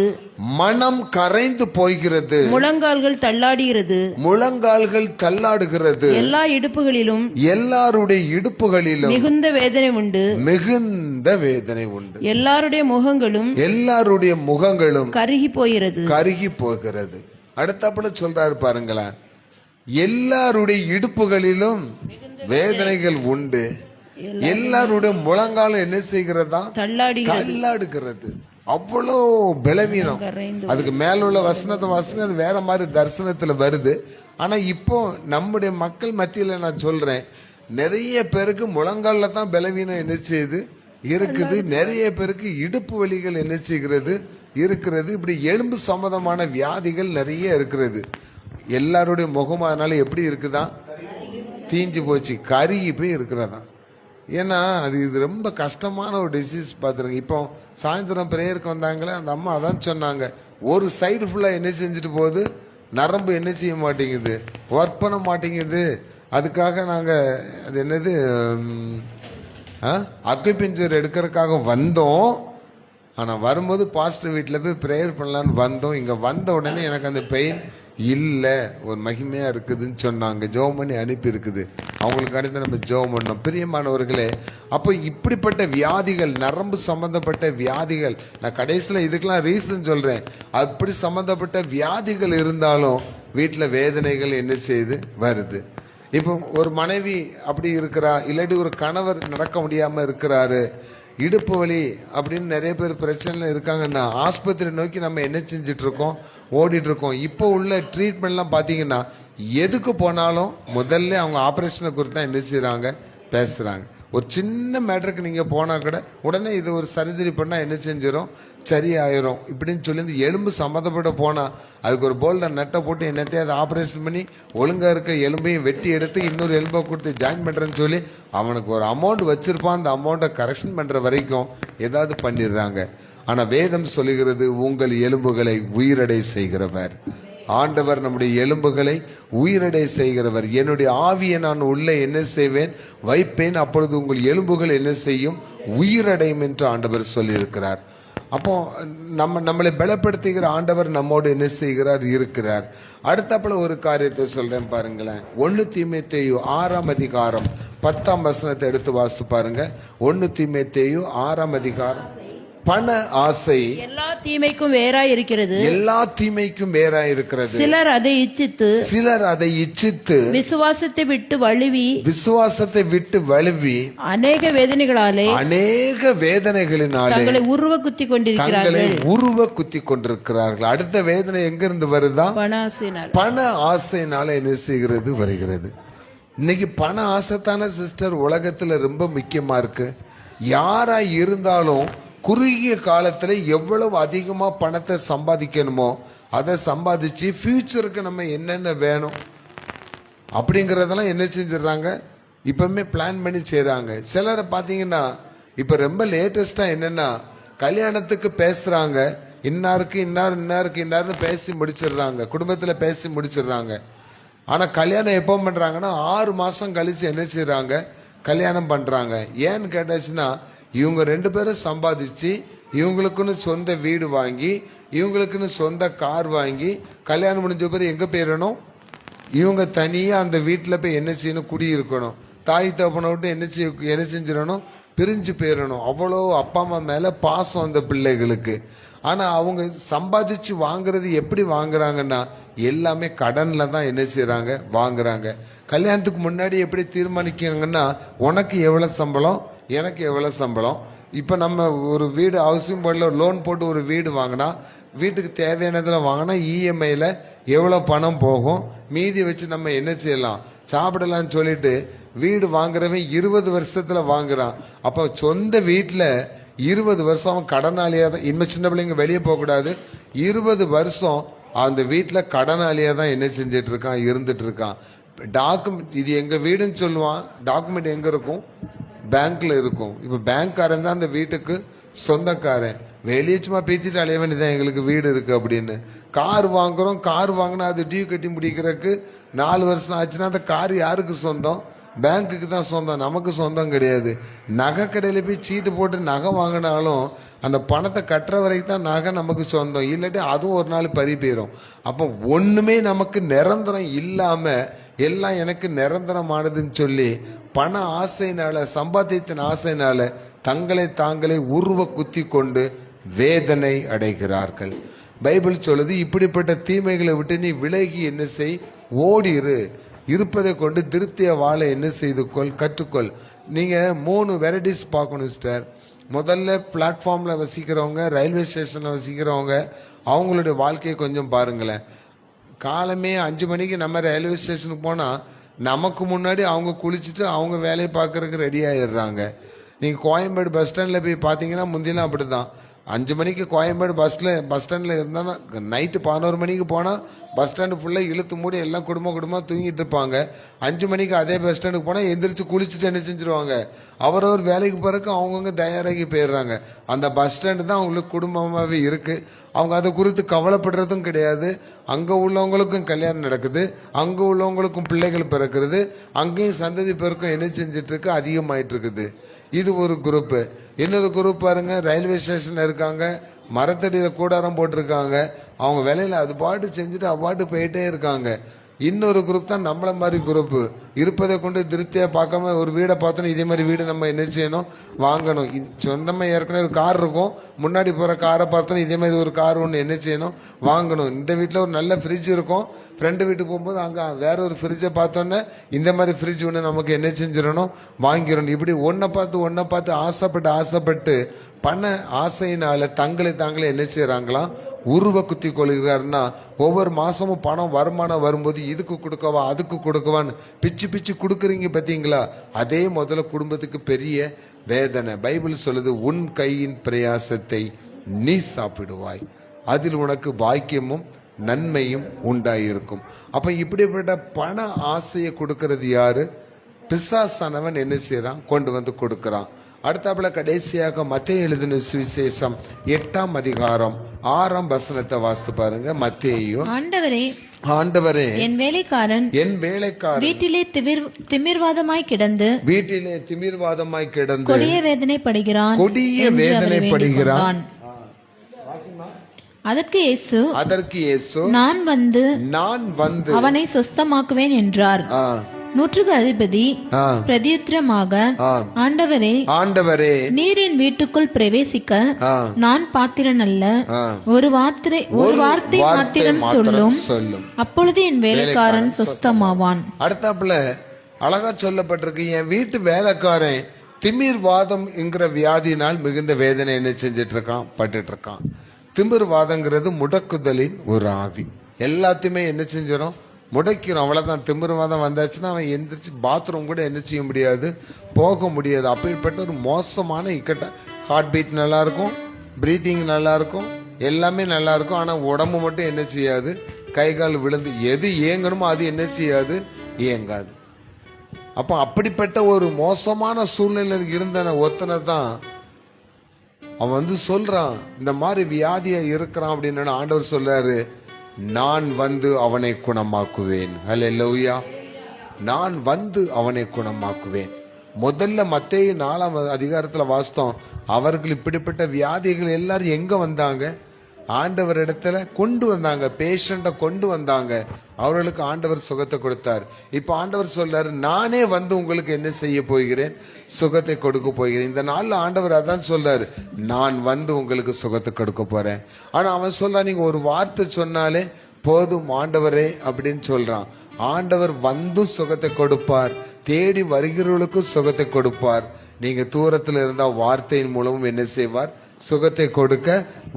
மனம் கரைந்து போகிறது, முழங்கால்கள் தள்ளாடுகிறது, முழங்கால்கள் தள்ளாடுகிறது, எல்லா இடுப்புகளிலும் எல்லாருடைய இடுப்புகளிலும் மிகுந்த வேதனை உண்டு, மிகுந்த வேதனை உண்டு. எல்லாருடைய முகங்களும் கருகி போகிறது, கருகி போகிறது. அடுத்தப்பட சொல்றாரு பாருங்களேன், எல்லாருடைய இடுப்புகளிலும் வேதனைகள் உண்டு, எல்லாருடைய முழங்காலம் என்ன செய்கிறதா, தள்ளாடுகிறது. அவ்வளோ பலவீனம். அதுக்கு மேல உள்ள வசனத்தை வாசனை அது வேற மாதிரி தரிசனத்துல வருது. ஆனா இப்போ நம்முடைய மக்கள் மத்தியில நான் சொல்றேன், நிறைய பேருக்கு முழங்கால தான் பலவீனம் என்ன செய்யுது, இருக்குது. நிறைய பேருக்கு இடுப்பு வலிகள் என்ன செய்கிறது, இருக்கிறது. இப்படி எலும்பு சம்பந்தமான வியாதிகள் நிறைய இருக்கிறது. எல்லாருடைய முகம் அதனால எப்படி இருக்குதான், தீஞ்சு போச்சு, கருகி போய் இருக்கிறதா. ஏன்னா இது ரொம்ப கஷ்டமான ஒரு டிசீஸ் பார்த்துருங்க. இப்போ சாயந்தரம் பிரேயருக்கு வந்தாங்களே அந்த அம்மா அதான் சொன்னாங்க, ஒரு சைடு ஃபுல்லாக என்ன செஞ்சுட்டு போகுது, நரம்பு என்ன செய்ய மாட்டேங்குது, ஒர்க் பண்ண மாட்டேங்குது. அதுக்காக நாங்கள் அது என்னது அக்குபஞ்சர் எடுக்கிறதுக்காக வந்தோம். ஆனால் வரும்போது பாஸ்டர் வீட்டில் போய் ப்ரேயர் பண்ணலான்னு வந்தோம். இங்கே வந்த உடனே எனக்கு அந்த பெயின் இல்லை, ஒரு மகிமையா இருக்குதுன்னு சொன்னாங்க. ஜெபம் பண்ணி அனுப்பி இருக்குது. அவங்களுக்கு அடுத்து நம்ம ஜெபம் பண்ணோம். பிரியமானவர்களே, அப்போ இப்படிப்பட்ட வியாதிகள், நரம்பு சம்பந்தப்பட்ட வியாதிகள், நான் கடைசியில் இதுக்கெல்லாம் ரீசன் சொல்றேன், அப்படி சம்பந்தப்பட்ட வியாதிகள் இருந்தாலும் வீட்டில் வேதனைகள் என்ன செய்யுது, வருது. இப்போ ஒரு மனைவி அப்படி இருக்கிறா, இல்லாட்டி ஒரு கணவர் நடக்க முடியாம இருக்கிறாரு, இடுப்பு வலி அப்படின்னு நிறைய பேர் பிரச்சனை இருக்காங்கன்னா ஆஸ்பத்திரி நோக்கி நம்ம என்ன செஞ்சுட்டு இருக்கோம், ஓடிட்டு இருக்கோம். இப்போ உள்ள ட்ரீட்மெண்ட்லாம் பார்த்தீங்கன்னா எதுக்கு போனாலும் முதல்ல அவங்க ஆப்ரேஷனை குறித்து தான் என்ன செய்யறாங்க, பேசுறாங்க. ஒரு சின்ன மேட்டருக்கு நீங்க போனா கூட உடனே இது ஒரு சர்ஜரி பண்ணா என்ன செஞ்சிடும், சரியாயிரும் இப்படின்னு சொல்லி இந்த எலும்பு சம்மந்தப்பட்ட போனா அதுக்கு ஒரு போல்டர் நட்டை போட்டு என்னத்தையும் அதை ஆப்ரேஷன் பண்ணி ஒழுங்கா இருக்க எலும்பையும் வெட்டி எடுத்து இன்னொரு எலும்பை கொடுத்து ஜாயின் பண்றேன்னு சொல்லி அவனுக்கு ஒரு அமௌண்ட் வச்சிருப்பான். அந்த அமௌண்ட்டை கரெக்ஷன் பண்ற வரைக்கும் ஏதாவது பண்ணிடுறாங்க. ஆனா வேதம் சொல்லுகிறது, உங்கள் எலும்புகளை உயிரடை செய்கிறவர் ஆண்டவர், நம்முடைய எலும்புகளை உயிரடை செய்கிறவர். என்னுடைய ஆவியை நான் உள்ளே என்ன செய்வேன், வைப்பேன், அப்பொழுது உங்கள் எலும்புகள் என்ன செய்யும், உயிரடையும் என்று ஆண்டவர் சொல்லியிருக்கிறார். அப்போ நம்மளை பலப்படுத்துகிற ஆண்டவர் நம்மோடு என்ன செய்கிறார், இருக்கிறார். அடுத்தப்பல ஒரு காரியத்தை சொல்றேன் பாருங்களேன். 1 தீமோத்தேயு 6ஆம் அதிகாரம் 10ஆம் வசனத்தை எடுத்து வாசித்து பாருங்க. 1 தீமோத்தேயு 6ஆம் அதிகாரம். பண ஆசை எல்லா தீமைக்கும் வேறாய் இருக்கிறது, எல்லா தீமைக்கும் வேறாய் இருக்கிறது. சிலர் அதை இச்சித்து விசுவாசத்தை விட்டு வழுவி அநேக வேதனைகளினாலே தங்களை உருவ குத்தி கொண்டிருக்கிறார்கள். அடுத்த வேதனை எங்கிருந்து வருதா, பண ஆசைனால என்ன செய்கிறது, வருகிறது. இன்னைக்கு பண ஆசைத்தான சிஸ்டர் உலகத்துல ரொம்ப முக்கியமா இருக்கு. யாரா இருந்தாலும் குறுகிய காலத்துல எவ்வளவு அதிகமா பணத்தை சம்பாதிக்கணுமோ அதை சம்பாதிச்சு ஃபியூச்சருக்கு நம்ம என்னென்ன வேணும் அப்படிங்கறதெல்லாம் என்ன செஞ்சிடறாங்க, இப்பவுமே பிளான் பண்ணி செய்றாங்க. சிலரை பாத்தீங்கன்னா இப்ப ரொம்ப லேட்டஸ்டா என்னன்னா, கல்யாணத்துக்கு பேசுறாங்க, இன்னாருக்கு பேசி முடிச்சிடுறாங்க, குடும்பத்துல பேசி முடிச்சிடுறாங்க. ஆனா கல்யாணம் எப்போ பண்றாங்கன்னா 6 மாசம் கழிச்சு என்ன செய்யறாங்க, கல்யாணம் பண்றாங்க. ஏன்னு கேட்டாச்சுன்னா இவங்க 2 பேரும் சம்பாதிச்சு இவங்களுக்குன்னு சொந்த வீடு வாங்கி இவங்களுக்குன்னு சொந்த கார் வாங்கி கல்யாணம் முடிஞ்ச பிறகு எங்க போயிடணும்? இவங்க தனியா அந்த வீட்டில் போய் என்ன செய்யணும்? குடியிருக்கணும். தாய் தகப்பனை விட்டு என்ன செஞ்சிடணும்? பிரிஞ்சு போயிடணும். அவ்வளோ அப்பா அம்மா மேல பாசம் அந்த பிள்ளைகளுக்கு. ஆனா அவங்க சம்பாதிச்சு வாங்குறது எப்படி வாங்குறாங்கன்னா எல்லாமே கடன்ல தான் என்ன செய்யறாங்க? வாங்குறாங்க. கல்யாணத்துக்கு முன்னாடி எப்படி தீர்மானிக்காங்கன்னா உனக்கு எவ்வளவு சம்பளம், எனக்கு எவ்வளவு சம்பளம். இப்ப நம்ம ஒரு வீடு ஹவுசிங் போர்டில் லோன் போட்டு ஒரு வீடு வாங்கினா வீட்டுக்கு தேவையானதுல வாங்கினா இஎம்ஐல எவ்வளவு பணம் போகும், மீதி வச்சு நம்ம என்ன செய்யலாம்? சாப்பிடலாம்னு சொல்லிட்டு வீடு வாங்குறவன் 20 வருஷத்துல வாங்குறான். அப்ப சொந்த வீட்டுல 20 வருஷம் அவன் கடனாளியா தான். இனிமே சின்ன பிள்ளைங்க வெளியே போக கூடாது. 20 வருஷம் அந்த வீட்டுல கடனாளியா தான் என்ன செஞ்சிட்டு இருக்கான்? இருந்துட்டு இருக்கான். டாக்குமெண்ட் இது எங்க வீடுன்னு சொல்லுவான். டாக்குமெண்ட் எங்க இருக்கும்? பேங்க்ல இருக்கும். இப்ப பேங்க்காரன் தான் அந்த வீட்டுக்கு சொந்தக்காரன். வெளியே சும்மா பேத்திட்டு அலைய வேண்டியதான் எங்களுக்கு வீடு இருக்கு அப்படின்னு. கார் வாங்குறோம். கார் வாங்கினா அது டியூ கட்டி முடிக்கிறதுக்கு 4 வருஷம் ஆச்சுன்னா அந்த கார் யாருக்கு சொந்தம்? பேங்க்குக்கு தான் சொந்தம், நமக்கு சொந்தம் கிடையாது. நகை கடையில போய் சீட்டு போட்டு நகை வாங்கினாலும் அந்த பணத்தை கட்டுற வரைக்கும் தான் நகை நமக்கு சொந்தம். இல்லாட்டி அதுவும் ஒரு நாள் பறி போயிடும். அப்போ ஒண்ணுமே நமக்கு நிரந்தரம் இல்லாம எல்லாம் எனக்கு நிரந்தரமானதுன்னு சொல்லி பண ஆசையினால, சம்பாத்தியத்தின் ஆசையினால தங்களை தாங்களே உருவ குத்தி கொண்டு வேதனை அடைகிறார்கள். பைபிள் சொல்லுது, இப்படிப்பட்ட தீமைகளை விட்டு நீ விலகி என்ன செய்? ஓடிரு. இருப்பதை கொண்டு திருப்தியை வாழ என்ன செய்து கொள்? கற்றுக்கொள். நீங்க 3 வெரைட்டிஸ் பார்க்கணும் சிஸ்டர். முதல்ல பிளாட்ஃபார்ம்ல வசிக்கிறவங்க, ரயில்வே ஸ்டேஷன்ல வசிக்கிறவங்க, அவங்களுடைய வாழ்க்கையை கொஞ்சம் பாருங்களேன். காலமே 5 மணிக்கு நம்ம ரயில்வே ஸ்டேஷனுக்கு போனா நமக்கு முன்னாடி அவங்க குளிச்சுட்டு அவங்க வேலையை பார்க்கறதுக்கு ரெடி ஆயிடுறாங்க. நீங்க கோயம்பேடு பஸ் ஸ்டாண்ட்ல போய் பாத்தீங்கன்னா முந்திலாம் அப்படிதான். 5 மணிக்கு கோயம்பேடு பஸ் ஸ்டாண்ட்ல இருந்தானா நைட்டு 11 மணிக்கு போனா பஸ் ஸ்டாண்டு ஃபுல்லா இழுத்து மூடி எல்லாம் குடும்பமா தூங்கிட்டு இருப்பாங்க. 5 மணிக்கு அதே பஸ் ஸ்டாண்டுக்கு போனா எந்திரிச்சு குளிச்சுட்டு என்ன செஞ்சிருவாங்க? அவரவர் வேலைக்கு பிறகு அவங்கவுங்க தயாராகி போயிடுறாங்க. அந்த பஸ் ஸ்டாண்டு தான் அவங்களுக்கு குடும்பமாவே இருக்கு. அவங்க அதை குறித்து கவலைப்படுறதும் கிடையாது. அங்க உள்ளவங்களுக்கும் கல்யாணம் நடக்குது, அங்க உள்ளவங்களுக்கும் பிள்ளைகள் பிறக்கிறது, அங்கேயும் சந்ததி பெருக்கம் என்ன செஞ்சிட்டு இருக்கு? அதிகமாயிட்டு இருக்குது. இது ஒரு குரூப். இன்னொரு குரூப் பாருங்க, ரயில்வே ஸ்டேஷன்ல இருக்காங்க, மரத்தடியில கூடாரம் போட்டிருக்காங்க, அவங்க வேலையில அது பாட்டு செஞ்சுட்டு அவ்வாட்டு போயிட்டே இருக்காங்க. இன்னொரு குரூப் தான் நம்மள மாதிரி குரூப். இருப்பதை கொண்டு திருப்தியா பார்க்காம ஒரு வீடை பார்த்தோன்னா இதே மாதிரி வீடு நம்ம என்ன செய்யணும்? வாங்கணும். சொந்தமா ஏற்கனவே ஒரு கார் இருக்கும், முன்னாடி போற காரை பார்த்தோன்னா இதே மாதிரி ஒரு கார் ஒன்று என்ன செய்யணும்? வாங்கணும். இந்த வீட்டில் ஒரு நல்ல ஃப்ரிட்ஜ் இருக்கும், ஃப்ரெண்டு வீட்டுக்கு போகும்போது அங்கே வேற ஒரு ஃப்ரிட்ஜை பார்த்தோன்னே இந்த மாதிரி ஃப்ரிட்ஜ் ஒன்று நமக்கு என்ன செஞ்சிடணும்? வாங்கிடணும். இப்படி ஒன்றை பார்த்து ஆசைப்பட்டு பண ஆசையினால தங்களை தாங்களே என்ன செய்யறாங்களாம்? உருவ குத்தி கொள்கிறாருன்னா ஒவ்வொரு மாசமும் பணம் வருமானம் வரும்போது இதுக்கு கொடுக்கவா அதுக்கு கொடுக்கவான்னு பிச்சு கொடுக்குறீங்க பார்த்தீங்களா? அதே முதல்ல குடும்பத்துக்கு பெரிய வேதனை. பைபிள் சொல்லுது, உன் கையின் பிரயாசத்தை நீ சாப்பிடுவாய், அதில் உனக்கு பாக்கியமும் நன்மையும் உண்டாயிருக்கும். அப்ப இப்படிப்பட்ட பண ஆசையை கொடுக்கறது யாரு? பிசாசானவன் என்ன செய்யறான்? கொண்டு வந்து கொடுக்கறான். அடுத்தாப்புல கடைசியாக மத்தேயு எழுதின சுவிசேஷம் 8ஆம் அதிகாரம் 6ஆம் வசனத்தை வாசித்து பாருங்க. மத்தேயு, ஆண்டவரே என் வேலைக்காரன் வீட்டிலே திமிர்வாதமாய் கிடந்து கொடிய வேதனைப்படுகிறான். அதற்கு இயேசு நான் வந்து அவனை சுஸ்தமாக்குவேன் என்றார். 100க்கு அதிபதி பிரதியுத்தரமாக, ஆண்டவரே நீர் என் வீட்டுக்குள் பிரவேசிக்க நான் பாத்திரன் அல்ல. ஒரு வார்த்தை மாத்திரம் சொல்லும், அப்பொழுது என் வேலைக்காரன் சுஸ்தமாவான். அடுத்தாப்புல அழகா சொல்லப்பட்டிருக்கு, என் வீட்டு வேலைக்காரன் திமிர்வாதம் என்கிற வியாதியினால் மிகுந்த வேதனை என்ன செஞ்சிட்டு இருக்கான்? பட்டுட்டு இருக்கான். திமிர்வாதங்கிறது முடக்குதலின் ஒரு ஆவி. எல்லாத்தையுமே என்ன செஞ்சிடும்? முடைக்கிறோம். அவ்வளவுதான். திமிர்வாதம் வந்தாச்சுன்னா அவன் எந்திரிச்சு பாத்ரூம் கூட என்ன செய்ய முடியாது, போக முடியாது. அப்படிப்பட்ட ஒரு மோசமான இக்கட்ட. ஹார்ட் பீட் நல்லா இருக்கும், பிரீத்திங் நல்லா இருக்கும், எல்லாமே நல்லா இருக்கும். ஆனா உடம்பு மட்டும் என்ன செய்யாது? கை கால் விழுந்து எது இயங்கணுமோ அது என்ன செய்யாது? இயங்காது. அப்ப அப்படிப்பட்ட ஒரு மோசமான சூழ்நிலையில் இருந்த ஒருத்தனை தான் அவன் வந்து சொல்றான், இந்த மாதிரி வியாதியா இருக்கிறான் அப்படின்னு. ஆண்டவர் சொல்றாரு, நான் வந்து அவனை குணமாக்குவேன். ஹல்லேலூயா. நான் வந்து அவனை குணமாக்குவேன். முதல்ல மத்தேயு 4ஆம் அதிகாரத்துல வாசித்தோம். அவர்கள் இப்படிப்பட்ட வியாதிகள் எல்லாரும் எங்க வந்தாங்க? ஆண்டவர் இடத்துல கொண்டு வந்தாங்க. பேஷண்ட கொண்டு வந்தாங்க. அவர்களுக்கு ஆண்டவர் சுகத்தை கொடுத்தார். இப்ப ஆண்டவர் சொல்றாரு, நானே வந்து உங்களுக்கு என்ன செய்ய போகிறேன்? சுகத்தை கொடுக்க போகிறேன். இந்த நாள்ல ஆண்டவர் அதான் சொல்றாரு, நான் வந்து உங்களுக்கு சுகத்தை கொடுக்க போறேன். ஆனா அவன் சொல்றான், நீங்க ஒரு வார்த்தை சொன்னாலே போதும் ஆண்டவரே அப்படின்னு சொல்றான். ஆண்டவர் வந்து சுகத்தை கொடுப்பார். தேடி வருகிறவர்களுக்கும் சுகத்தை கொடுப்பார். நீங்க தூரத்தில் இருந்தா வார்த்தையின் மூலமும் என்ன செய்வார்? சுகத்தை கொடுக்க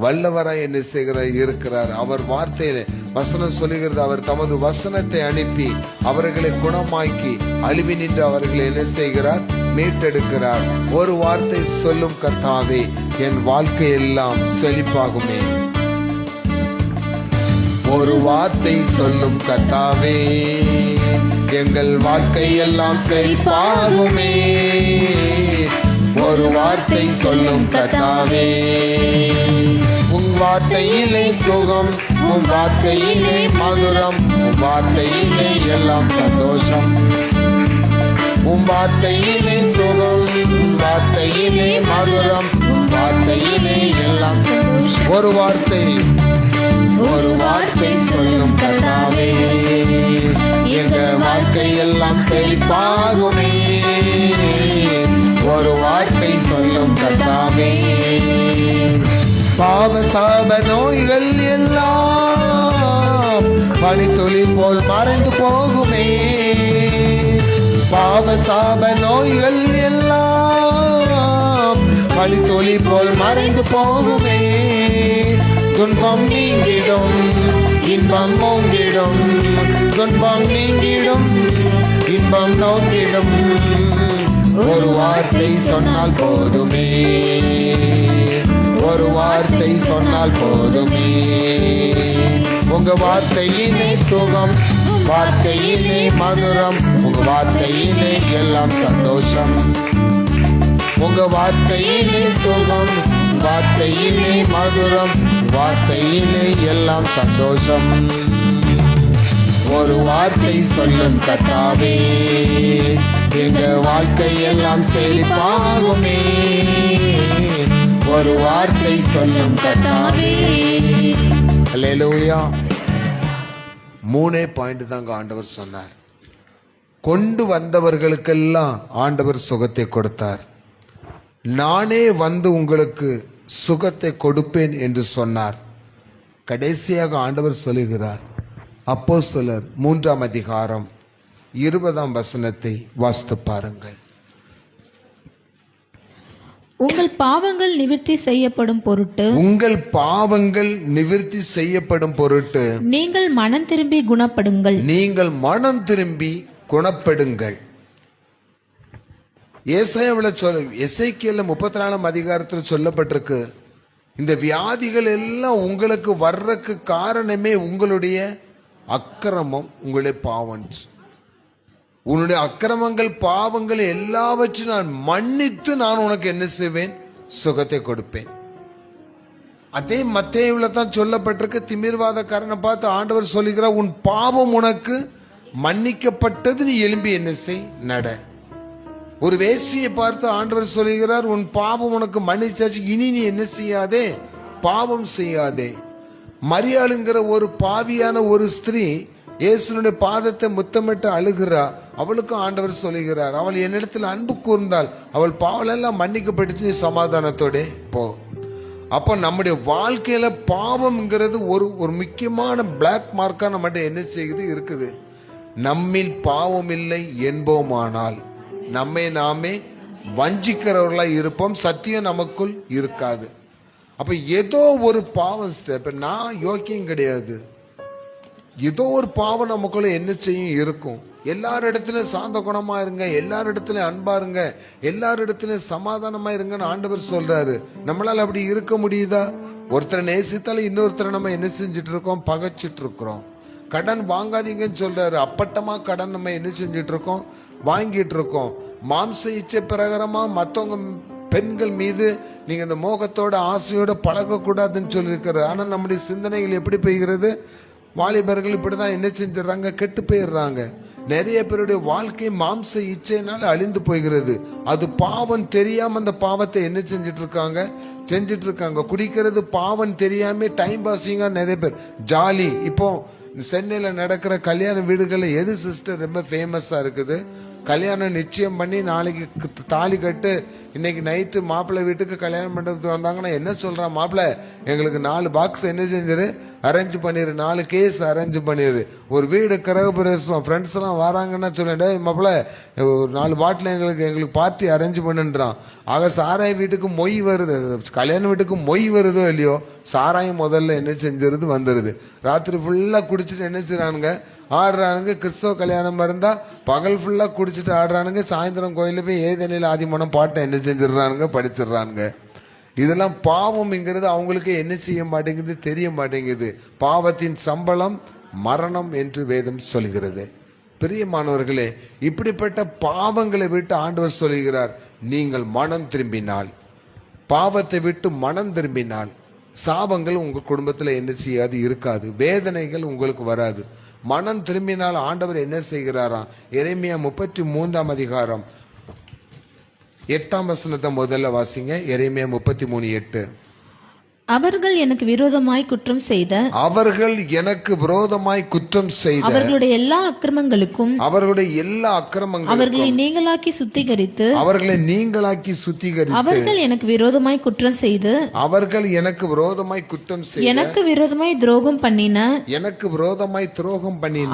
வல்லவராய் என்ன செய்கிறார்? இருக்கிறார். அவர் வார்த்தையில வசனம் சொல்லுகிறது, அவர் தமது வசனத்தை அனுப்பி அவர்களை குணமாக்கி அழிவி நின்று அவர்களை என்ன செய்கிறார்? மீட்டெடுக்கிறார். ஒரு வார்த்தை சொல்லும் கர்த்தாவே, என் வாழ்க்கை எல்லாம் செழிப்பாகுமே. ஒரு வார்த்தை சொல்லும் கர்த்தாவே, எங்கள் வாழ்க்கை எல்லாம் செழிப்பாகுமே. ஒரு வார்த்தை சொல்லும் கர்த்தாவே, உன் வார்த்தையிலே சுகம், உன் வார்த்தையிலே மதுரம், உன் வார்த்தையிலே எல்லாம் சந்தோஷம். உன் வார்த்தையிலே சுகம், உன் வார்த்தையிலே மதுரம், உன் வார்த்தையிலே எல்லாம் சந்தோஷம். ஒரு வார்த்தை, ஒரு வார்த்தை சொல்லும் கர்த்தாவே, எங்க வாழ்க்கை எல்லாம் செழிப்பாகுமே. ஒரு வார்த்தை சொல்லும் கர்த்தாவே, பாவ சாப நோய்கள் எல்லாம் பனித்துளி போல் மறைந்து போகுமே. பாவ சாப நோய்கள் எல்லாம் பனித்துளி போல் மறைந்து போகுமே. துன்பம் நீங்கிடும், இன்பம் ஓங்கிடும். துன்பம் நீங்கிடும், இன்பம் நோங்கிடும். ஒரு வார்த்தை சொன்னால் போதுமே, ஒரு வார்த்தை சொன்னால் போதுமே. உங்க வார்த்தையிலே சுகம், வார்த்தையிலே மதுரம், உங்க வார்த்தையிலே எல்லாம் சந்தோஷம். உங்க வார்த்தையிலே சுகம், வார்த்தையிலே மதுரம், வார்த்தையிலே எல்லாம் சந்தோஷம். ஒரு வார்த்தை சொல்லும் கர்த்தாவே, எங்க வாழ்க்கை எல்லாம் செழிப்பாகுமே. ஒரு வார்த்தை சொல்லும் கர்த்தாவே. அல்லேலூயா. 3 பாயிண்ட் தாங்க ஆண்டவர் சொன்னார். கொண்டு வந்தவர்களுக்கெல்லாம் ஆண்டவர் சுகத்தை கொடுத்தார். நானே வந்து உங்களுக்கு சுகத்தை கொடுப்பேன் என்று சொன்னார். கடைசியாக ஆண்டவர் சொல்லுகிறார், அப்போஸ்தலர் 3ஆம் அதிகாரம் 20ஆம் வசனத்தை வாசித்து பாருங்கள். உங்கள் பாவங்கள் நிவர்த்தி செய்யப்படும் பொருட்டு, உங்கள் பாவங்கள் நிவர்த்தி செய்யப்படும் பொருட்டு நீங்கள் மனம் திரும்பி குணப்படுங்கள். நீங்கள் மனம் திரும்பி குணப்படுங்கள். எசேக்கியேல் 34ஆம் அதிகாரத்தில் சொல்லப்பட்டிருக்கு, இந்த வியாதிகள் எல்லாம் உங்களுக்கு வர்றதுக்கு காரணமே உங்களுடைய அக்கிரமம், உங்களுடைய பாவம். உன்னுடைய அக்கிரமங்கள் பாவங்கள் எல்லாவற்றையும் நான் மன்னித்து நான் உனக்கு என்ன செய்வேன்? சுகத்தை கொடுப்பேன். அதே மத்தேயுல தான் சொல்லப்பட்டிருக்கு. திமிர்வாதக்காரனை பார்த்து ஆண்டவர் சொல்லுகிறார், உன் பாவம் உனக்கு மன்னிக்கப்பட்டது, நீ எழும்பி என்ன செய்? நட. ஒரு வேசியை பார்த்து ஆண்டவர் சொல்லுகிறார், உன் பாவம் உனக்கு மன்னிச்சாச்சு, இனி நீ என்ன செய்யாதே? பாவம் செய்யாதே. மரியாளுங்கிற ஒரு பாவியான ஒரு ஸ்திரீ இயேசுனுடைய பாதத்தை முத்தமிட்டு அழுகிறா. அவளுக்கும் ஆண்டவர் சொல்லுகிறார், அவள் என்னிடத்தில் அன்பு கூர்ந்தால் அவள் பாவலெல்லாம் மன்னிக்கப்பட்டு நீ சமாதானத்தோட போ. அப்போ நம்முடைய வாழ்க்கையில பாவம்ங்கிறது ஒரு முக்கியமான பிளாக் மார்க்கா நம்மகிட்ட என்ன செய்யுது இருக்குது. நம்மில் பாவம் இல்லை என்போமானால் நம்மை நாமே வஞ்சிக்கிறவர்களா இருப்போம், சத்தியம் நமக்குள் இருக்காது. அப்ப ஏதோ ஒரு பாவம், இப்ப நான் யோக்கியம் கிடையாது, ஏதோ ஒரு பாவம் நமக்குள்ள என்ன செய்யும் இருக்கும். எல்லாரிடத்திலும் சாந்த குணமா இருங்க, எல்லாரிடத்திலும் அன்பா இருங்க, எல்லாரிடத்திலும் சமாதானமா இருங்கன்னு ஆண்டவர் சொல்றாரு. நம்மளால அப்படி இருக்க முடியுதா? ஒருத்தரை நேசித்தாலும் இன்னொருத்தரை நம்ம என்ன செஞ்சுட்டு இருக்கோம்? பகைச்சிட்டு இருக்கிறோம். கடன் வாங்காதீங்கன்னு சொல்றாரு, அப்பட்டமா கடன் நம்ம என்ன செஞ்சுட்டு இருக்கோம்? வாங்கிட்டு இருக்கோம். மாம்ச இச்சை பிரகாரமா மற்றவங்க பெண்கள் மீது நீங்க இந்த மோகத்தோட ஆசையோட பழகக்கூடாதுன்னு சொல்லியிருக்கிறார். ஆனா நம்முடைய சிந்தனைகள் எப்படி போய்கிறது? வாலிபர்கள் இப்படிதான் என்ன செஞ்சிடறாங்க? கெட்டு போயிடுறாங்க. நிறைய பேருடைய வாழ்க்கை மாம்ச இச்சையினால அழிந்து போகிறது. அது பாவம் தெரியாம அந்த பாவத்தை என்ன செஞ்சிட்டு இருக்காங்க. குடிக்கிறது பாவம் தெரியாம டைம் பாசிங்கா நிறைய பேர் ஜாலி. இப்போ சென்னையில நடக்கிற கல்யாண வீடுகள்ல எது சிஸ்டர் ரொம்ப ஃபேமஸா இருக்குது? கல்யாணம் நிச்சயம் பண்ணி நாளைக்கு தாலி கட்டு, இன்னைக்கு நைட்டு மாப்பிள்ளை வீட்டுக்கு கல்யாணம் மண்டபத்துக்கு வந்தாங்கன்னா என்ன சொல்றான், மாப்பிள்ளை எங்களுக்கு 4 பாக்ஸ் என்ன செஞ்சிரு அரேஞ்ச் பண்ணிரு, 4 கேஸ் அரேஞ்ச் பண்ணிரு. ஒரு வீடு கிரகப்பிரவேசம் ஃப்ரெண்ட்ஸ் எல்லாம் வராங்கன்னா சொல்ல, மாப்பிள்ளை ஒரு 4 பாட்டில் எங்களுக்கு பார்ட்டி அரேஞ்ச் பண்ணுன்றான். ஆக சாராய வீட்டுக்கு மொய் வருது, கல்யாண வீட்டுக்கு மொய் வருதோ இல்லையோ, சாராயம் முதல்ல என்ன செஞ்சிருது வந்துருது. ராத்திரி ஃபுல்லா குடிச்சிட்டு என்ன செய்றானுங்க ஆடுறானுங்க. கிறிஸ்தவ கல்யாணம் இருந்தா பகல் ஃபுல்லா குடிச்சிட்டு ஆடுறானுங்க. சாயந்தரம் கோயில போய் ஏதெனில் ஆதிமனம் பாட்டை என்ன செஞ்சிடறானுங்க, படிச்சிடுறானுங்க. இதெல்லாம் பாவம்ங்கிறது அவங்களுக்கு என்ன செய்ய மாட்டேங்குது, தெரிய மாட்டேங்குது. பாவத்தின் சம்பளம் மரணம் என்று வேதம் சொல்கிறது. பிரியமானவர்களே, இப்படிப்பட்ட பாவங்களை விட்டு ஆண்டவர் சொல்கிறார், நீங்கள் மனம் திரும்பினால், பாவத்தை விட்டு மனம் திரும்பினால் சாபங்கள் உங்க குடும்பத்துல என்ன செய்யாது, இருக்காது. வேதனைகள் உங்களுக்கு வராது. மனம் திரும்பினால் ஆண்டவர் என்ன செய்கிறாராம்? எரேமியா 33 அதிகாரம் 8 வசனத்தை முதல்ல வாசிங்க. எரேமியா 33:8. அவர்கள் எனக்கு விரோதமாய் குற்றம் செய்த அவர்களுடைய எல்லா அக்கிரமங்களுக்கும் அவர்களை நீங்களாக்கி சுத்திகரித்து அவர்கள் எனக்கு விரோதமாய் குற்றம் செய்து எனக்கு விரோதமாய் துரோகம் பண்ணின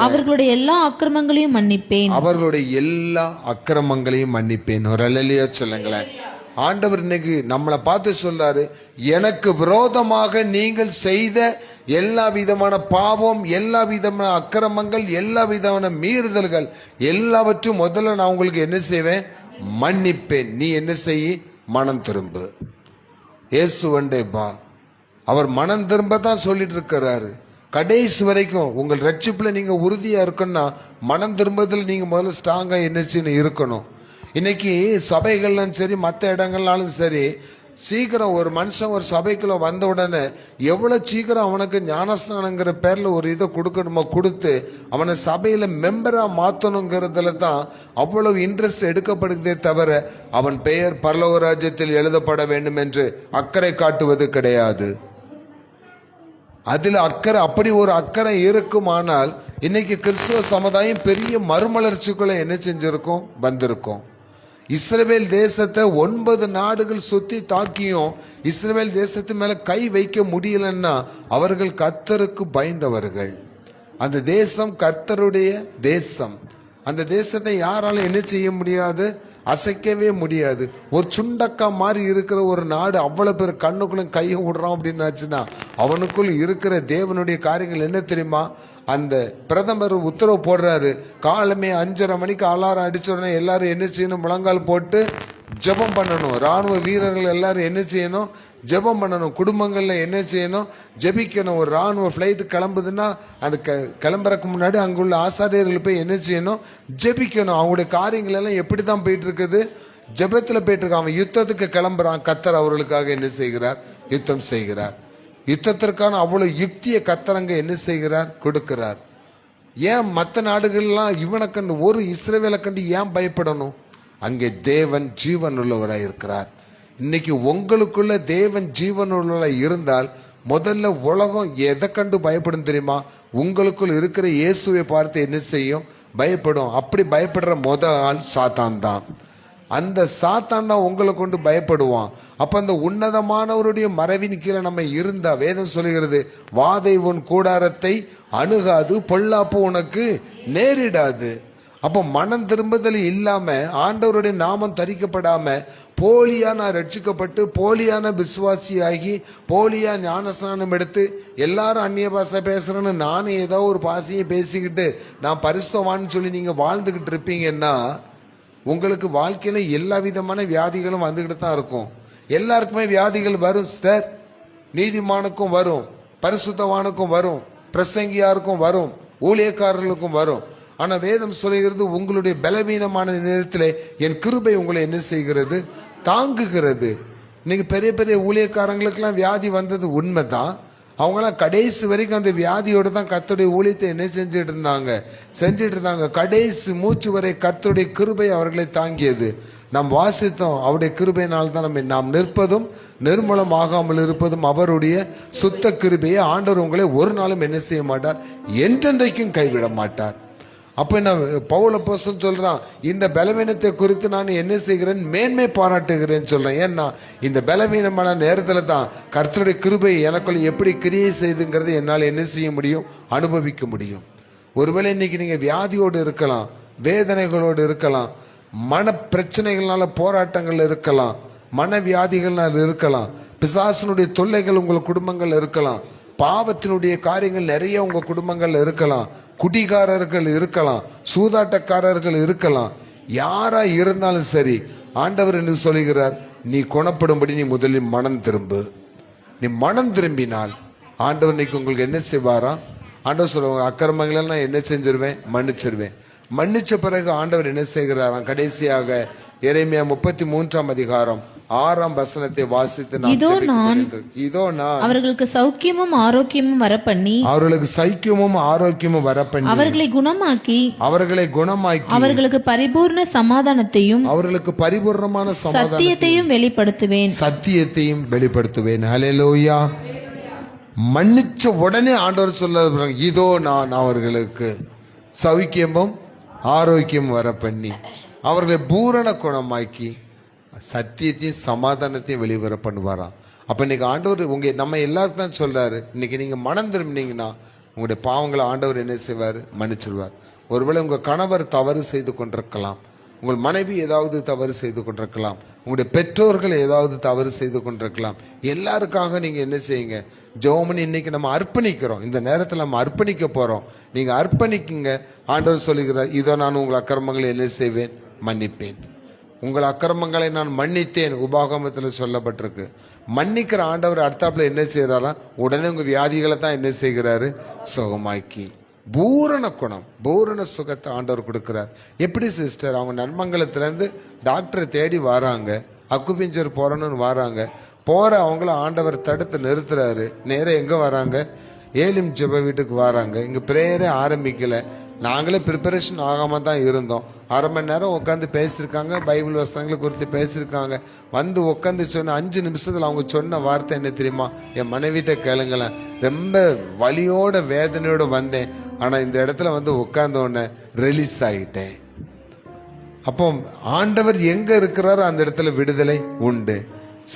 அவர்களுடைய எல்லா அக்கிரமங்களையும் மன்னிப்பேன். ஒரு அல்லேலூயா சொல்லுங்களேன். ஆண்டவர் இன்னைக்கு நம்மளை பார்த்து சொல்றாரு, எனக்கு விரோதமாக நீங்கள் செய்த எல்லா விதமான பாவம், எல்லா விதமான அக்கிரமங்கள், எல்லா விதமான மீறுதல்கள் எல்லாவற்றும் முதல்ல நான் உங்களுக்கு என்ன செய்வேன், மன்னிப்பேன். நீ என்ன செய்ய, மனம் திரும்பு. இயேசுவண்டே பா. அவர் மனம் திரும்ப தான் சொல்லிட்டு இருக்கிறாரு. கடைசி வரைக்கும் உங்கள் ரட்சிப்புல நீங்க உறுதியா இருக்குன்னா மனம் திரும்பதில் நீங்க முதல்ல ஸ்ட்ராங்கா என்ன செய்யணும், இருக்கணும். இன்னைக்கு சபைகள்லாம் சரி, மற்ற இடங்கள்னாலும் சரி, சீக்கிரம் ஒரு மனுஷன் ஒரு சபைக்குள்ள வந்த உடனே எவ்வளவு சீக்கிரம் அவனுக்கு ஞானஸ்நானங்கிற பேர்ல ஒரு இதை கொடுக்கணுமோ கொடுத்து அவனை சபையில மெம்பரா மாத்தணுங்கிறதுல தான் அவ்வளவு இன்ட்ரெஸ்ட் எடுக்கப்படுதே தவிர அவன் பெயர் பரலோக ராஜ்யத்தில் எழுதப்பட வேண்டும் என்று அக்கறை காட்டுவது கிடையாது. அதுல அக்கறை, அப்படி ஒரு அக்கறை இருக்குமானால் இன்னைக்கு கிறிஸ்துவ சமுதாயம் பெரிய மறுமலர்ச்சிக்குள்ள என்ன செஞ்சிருக்கும், வந்திருக்கும். இஸ்ரவேல் தேசத்தை 9 நாடுகள் சுத்தி தாக்கியும் இஸ்ரவேல் தேசத்து மேல கை வைக்க முடியலன்னா அவர்கள் கர்த்தருக்கு பயந்தவர்கள். அந்த தேசம் கர்த்தருடைய தேசம். அந்த தேசத்தை யாராலும் என்ன செய்ய முடியாது, அசைக்கவே முடியாது. ஒரு சுண்டக்கா மாதிரி இருக்கிற ஒரு நாடு அவ்வளவு பேர் கண்ணுக்குள்ள கையை விடுறான் அப்படின்னாச்சுன்னா அவனுக்குள் இருக்கிற தேவனுடைய காரியங்கள் என்ன தெரியுமா? அந்த பிரதமர் உத்தரவு போடுறாரு, காலமே 5:30 மணிக்கு அலாரம் அடிச்ச உடனே எல்லாரும் என்ன செய்யணும், முழங்கால் போட்டு ஜெபம் பண்ணணும். ராணுவ வீரர்கள் எல்லாரும் என்ன செய்யணும், ஜெபம் பண்ணணும். குடும்பங்கள்ல என்ன செய்யணும், ஜெபிக்கணும். ஒரு ராணுவ பிளைட் கிளம்புதுன்னா அந்த கிளம்புறதுக்கு முன்னாடி அங்குள்ள ஆசாரியர்கள் போய் என்ன செய்யணும், ஜெபிக்கணும். அவங்களுடைய காரியங்கள் எல்லாம் எப்படித்தான் போயிட்டு இருக்குது, ஜெபத்துல போயிட்டு இருக்கு. அவன் யுத்தத்துக்கு கிளம்புறான், கர்த்தர் அவர்களுக்காக என்ன செய்கிறார், யுத்தம் செய்கிறார். யுத்தத்திற்கான அவ்வளவு யுக்தியை கர்த்தரங்க என்ன செய்கிறார், கொடுக்கிறார். ஏன் மற்ற நாடுகள்லாம் இவனுக்கு அந்த ஒரு இஸ்ரவேலை கண்டு ஏன் பயப்படணும்? அங்கே தேவன் ஜீவன் உள்ளவராய் இருக்கிறார். இன்னைக்கு உங்களுக்குள்ள தேவன் ஜீவன் உள்ளவராய் இருந்தால் முதல்ல உலகம் எதை கண்டு பயப்படும் தெரியுமா? உங்களுக்குள் இருக்கிற இயேசுவை பார்த்து என்ன செய்யும், பயப்படும். அப்படி பயப்படுற ஆள் சாத்தான் தான். அந்த சாத்தான் தான் உங்களை கொண்டு பயப்படுவான். அப்ப அந்த உன்னதமானவருடைய மறைவின் கீழே நம்ம இருந்தா வேதம் சொல்லுகிறது, வாதை உன் கூடாரத்தை அணுகாது, பொல்லாப்பு உனக்கு நேரிடாது. அப்ப மனம் திரும்புதல் இல்லாம, ஆண்டவருடைய நாமம் தரிக்கப்படாம, போலியா நான் ரட்சிக்கப்பட்டு போலியான விசுவாசியாகி போலியா ஞானஸ்நானம் எடுத்து எல்லாரும் அந்நிய பாஷை பேசுறேன்னு நானும் ஏதோ ஒரு பாஷையை பேசிக்கிட்டு நான் பரிசுத்தவான்னு சொல்லி நீங்க வாழ்ந்துகிட்டு இருப்பீங்கன்னா உங்களுக்கு வாழ்க்கையில எல்லா விதமான வியாதிகளும் வந்துகிட்டு தான் இருக்கும். எல்லாருக்குமே வியாதிகள் வரும் சார். நீதிமானுக்கும் வரும், பரிசுத்தவானுக்கும் வரும், பிரசங்கியாருக்கும் வரும், ஊழியக்காரர்களுக்கும் வரும். ஆனா வேதம் சொல்லுகிறது, உங்களுடைய பலவீனமான நேரத்தில் என் கிருபை உங்களை என்ன செய்கிறது, தாங்குகிறது. இன்னைக்கு பெரிய பெரிய ஊழியக்காரங்களுக்கெல்லாம் வியாதி வந்தது உண்மைதான். அவங்களாம் கடைசி வரைக்கும் அந்த வியாதியோடு தான் கர்த்தருடைய ஊழியத்தை என்ன செஞ்சுட்டு இருந்தாங்க. கடைசி மூச்சு வரை கர்த்தருடைய கிருபை அவர்களை தாங்கியது. நாம் வாசித்தோம், அவருடைய கிருபையினால் தான் நாம் நிற்பதும் நிர்மூலமாகாமல் இருப்பதும் அவருடைய சுத்த கிருபையை. ஆண்டவர் உங்களை ஒரு நாளும் என்ன செய்ய மாட்டார், என்றென்றைக்கும் கைவிட மாட்டார். அப்ப என்ன பவுல் அப்போஸ்தலன் சொல்றான், இந்த பலவீனத்தை குறித்து நான் என்ன செய்கிறேன், மேன்மை பாராட்டுகிறேன்னு சொல்றேன். ஏன்னா இந்த பலவீனமான நேரத்துல தான் கர்த்தருடைய கிருபை எனக்குள்ள எப்படி கிரியை செய்துங்கிறது என்னால் என்ன செய்ய முடியும், அனுபவிக்க முடியும். ஒருவேளை இன்னைக்கு நீங்க வியாதியோடு இருக்கலாம், வேதனைகளோடு இருக்கலாம், மன பிரச்சனைகள்னால போராட்டங்கள் இருக்கலாம், மனவியாதிகள்னால இருக்கலாம், பிசாசனுடைய தொல்லைகள் உங்கள் குடும்பங்கள் இருக்கலாம், பாவத்தினுடைய காரியங்கள் நிறைய உங்க குடும்பங்கள்ல இருக்கலாம், குடிகாரர்கள் இருக்கலாம், சூதாட்டக்காரர்கள் இருக்கலாம். யாரா இருந்தாலும் சரி, ஆண்டவர் என்று சொல்லுகிறார், நீ குணப்படும்படி நீ முதலில் மனம் திரும்பு. நீ மனம் திரும்பினால் ஆண்டவர் இன்னைக்கு உங்களுக்கு என்ன செய்வாரா, ஆண்டவர் சொல்லுவாங்க, அக்கிரமங்களை நான் என்ன செஞ்சிருவேன், மன்னிச்சிருவேன். மன்னிச்ச பிறகு ஆண்டவர் என்ன செய்கிறாராம், கடைசியாக எரேமியா 33ஆம் அதிகாரம் 6ஆம் வசனத்தை வாசித்து இதோ நான் அவர்களுக்கு சௌக்கியமும் ஆரோக்கியமும் வரப்பண்ணி அவர்களை குணமாக்கி அவர்களுக்கு பரிபூர்ண சமாதானத்தையும் பரிபூர்ணமான சத்தியத்தையும் வெளிப்படுத்துவேன். ஹல்லேலூயா. மன்னிச்ச உடனே ஆண்டவர் சொல்ல, இதோ நான் அவர்களுக்கு சௌக்கியமும் ஆரோக்கியம் வர பண்ணி அவர்களை பூரண குணமாக்கி சத்தியத்தையும் சமாதானத்தையும் வெளிவர பண்ணுவாராம். அப்ப இன்னைக்கு ஆண்டவர் நம்ம எல்லாருக்கும் தான் சொல்றாரு, இன்னைக்கு நீங்க மனம் திரும்பினீங்கன்னா உங்களுடைய பாவங்களை ஆண்டவர் என்ன செய்வார், மன்னிச்சிருவார். ஒருவேளை உங்க கணவர் தவறு செய்து கொண்டிருக்கலாம், உங்கள் மனைவி ஏதாவது தவறு செய்து கொண்டிருக்கலாம், உங்களுடைய பெற்றோர்கள் ஏதாவது தவறு செய்து கொண்டிருக்கலாம். எல்லாருக்காக நீங்க என்ன செய்யுங்க, ஜெபம் இன்னைக்கு நம்ம அர்ப்பணிக்கிறோம், இந்த நேரத்தில் நம்ம அர்ப்பணிக்க போறோம். நீங்க அர்ப்பணிக்குங்க. ஆண்டவர் சொல்லுகிறார், இதோ நான் உங்கள் அக்கிரமங்களை என்ன செய்வேன், மன்னிப்பேன். உங்கள் அக்கிரமங்களை நான் மன்னித்தேன், உபாகமத்தில் சொல்லப்பட்டிருக்கு. மன்னிக்கிற ஆண்டவர் அடுத்தாப்புல என்ன செய்யறாரா, உடனே உங்க வியாதிகளை தான் என்ன செய்கிறாரு, சுகமாக்கி பூரண குணம், பூரண சுகத்தை ஆண்டவர் கொடுக்கிறார். எப்படி சிஸ்டர், அவங்க நன்மங்கலத்திலேருந்து டாக்டரை தேடி வராங்க, அக்குபஞ்சர் போறணும்னு வராங்க, போற அவங்கள ஆண்டவர் தடுத்து நிறுத்துறாரு. நேரம் எங்க வராங்க, ஏலிம் ஜெப வீட்டுக்கு வராங்க. இங்க பிரேயரே ஆரம்பிக்கல, நாங்களே ப்ரிப்பரேஷன் ஆகாம தான் இருந்தோம். அரை மணி நேரம் உட்காந்து பேசியிருக்காங்க, பைபிள் வசனங்களை குறித்து பேசியிருக்காங்க. வந்து உட்காந்து சொன்ன 5 நிமிஷத்துல அவங்க சொன்ன வார்த்தை என்ன தெரியுமா, என் மனைவிட்ட கேளுங்களேன், ரொம்ப வலியோட வேதனையோட வந்தேன், ஆனா இந்த இடத்துல வந்து உட்கார்ந்த உடனே ரிலீஸ் ஆகிட்டேன். அப்போ ஆண்டவர் எங்க இருக்கிறாரோ அந்த இடத்துல விடுதலை உண்டு.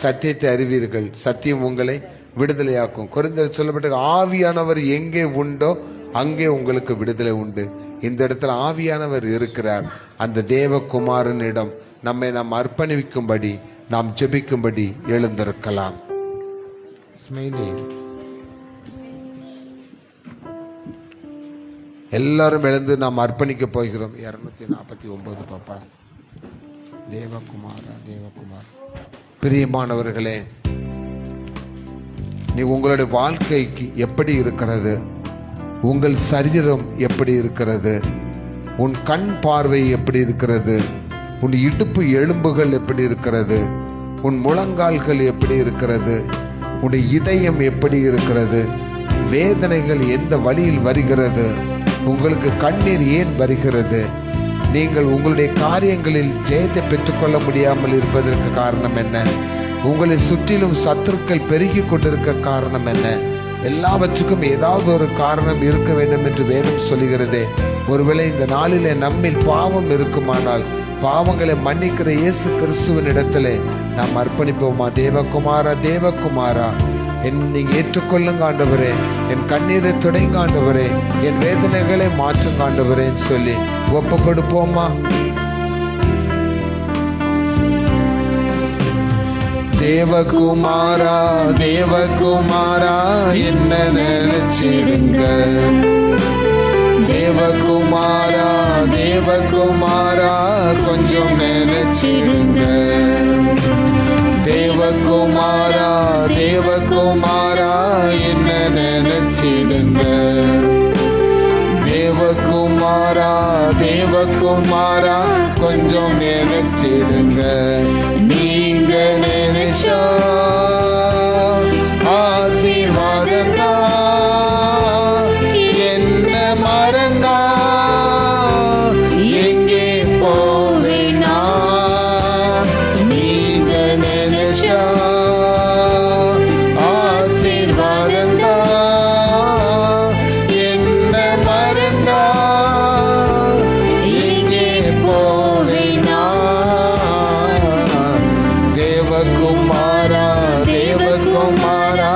சத்தியத்தை அறிவீர்கள், சத்தியம் உங்களை விடுதலையாக்கும். கொரிந்தியர் சொல்லப்பட்ட ஆவியானவர் எங்கே உண்டோ அங்கே உங்களுக்கு விடுதலை உண்டு. இந்த இடத்துல ஆவியானவர் இருக்கிறார். அந்த தேவகுமாரனிடம் நம்மை நாம் அர்ப்பணிக்கும்படி, நாம் ஜெபிக்கும்படி எழுந்திருக்கலாம். எல்லாரும் எழுந்து நாம் அர்ப்பணிக்க போகிறோம். 249 பாப்பா. தேவகுமாரா, தேவகுமார். பிரியமானவர்களே, நீ உங்களுடைய வாழ்க்கைக்கு எப்படி இருக்கிறது, உங்கள் சரீரம் எப்படி இருக்கிறது, உன் கண் பார்வை எப்படி இருக்கிறது, உன் இடுப்பு எலும்புகள் எப்படி இருக்கிறது, உன் முழங்கால்கள் எப்படி இருக்கிறது, உன் இதயம் எப்படி இருக்கிறது, வேதனைகள் எந்த வழியில் வருகிறது, உங்களுக்கு கண்ணீர் ஏன் வருகிறது, நீங்கள் உங்களுடைய காரியங்களில் ஜெயத்தை பெற்றுக்கொள்ள முடியாமல் இருப்பதற்கு காரணம் என்ன, உங்களை சுற்றிலும் சத்துருக்கள் பெருகி கொண்டிருக்க காரணம் என்ன, எல்லாவற்றுக்கும் ஏதாவது ஒரு காரணம் இருக்க வேண்டும் என்று வேதம் சொல்லுகிறதே. ஒருவேளை இந்த நாளிலே நம்மில் பாவம் இருக்குமானால் பாவங்களை மன்னிக்கிற இயேசு கிறிஸ்துவின் இடத்திலே நாம் அர்ப்பணிப்போமா. தேவகுமாரா, தேவகுமாரா, நீங்க ஏற்றுக்கொள்ளுங்க ஆண்டவரே, என் கண்ணீரை துடைங்க ஆண்டவரே, என் வேதனைகளை மாற்றுங்க ஆண்டவரேன்னு சொல்லி ஒப்பு கொடுப்போமா. தேவகுமாரா, தேவகுமாரா, என்ன நினைச்சிடுங்க. தேவகுமாரா, தேவகுமாரா, கொஞ்சம் நினைச்சிடுங்க. தேவகுமாரா, தேவகுமாரா, என்ன நினைச்சிடுங்க. தேவகுமாரா, தேவகுமாரா, கொஞ்சம் நினைச்சிடுங்க. நீங்க நினைச்சா ஆசீர்வாதம் தான் ராஜா ஆசீர்வாதந்தா என்ன மறந்தா இங்கே போவேனா தேவகுமாரா தேவகுமாரா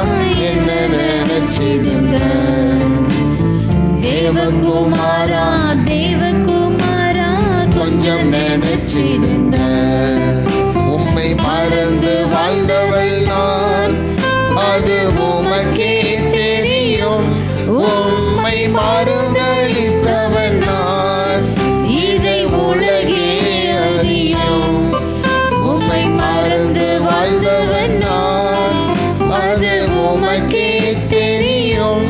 என்ன நினைச்சிடுங்க தேவகுமாரா தேவகுமாரா கொஞ்சம் நினைச்சிடுங்க உம்மை மறந்து வாழ்ந்தவள் நான் அது உமக்கே தெரியும் உம்மை மறுதலித்தவன் நான் இதை உலகே அறியும் உம்மை மறந்து வாழ்ந்தவன் நான் அது உமக்கே தெரியும்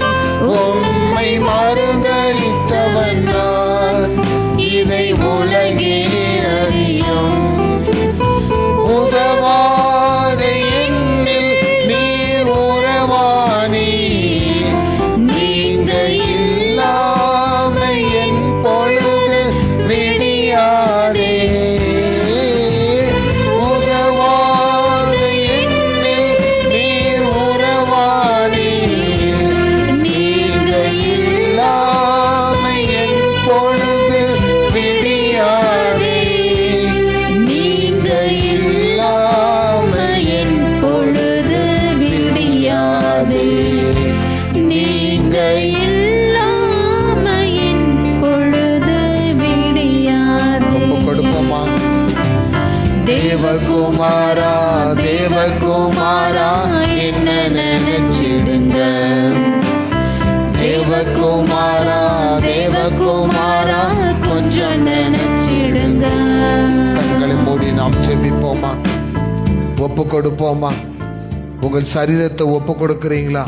உம்மை மறுதலித்தவன் நான் இதை உலகே அறியும் உதவாத எண்ணில் நீர் உறவானி நீங்க இல்லாம என் பொழுது விடியாதே உதவாத எண்ணில் நீர் உறவானி நீங்க இல்லாம என் பொழுது விடியாதே நீங்க இல்லாம என் பொழுது விடியாதே நீங்க இல்லாம என் பொழுது விடியாதே கொடுப்போமா தேவகுமாரா தேவகுமாரா என்ன நினைச்சிடுங்க தேவகுமாரா தேவகுமாரா கொஞ்சம் நினைச்சிடுங்க கண்களை மூடி நாம் ஜெபிப்போமா ஒப்பு கொடுப்போமா உங்கள் சரீரத்தை ஒப்பு கொடுக்கிறீங்களா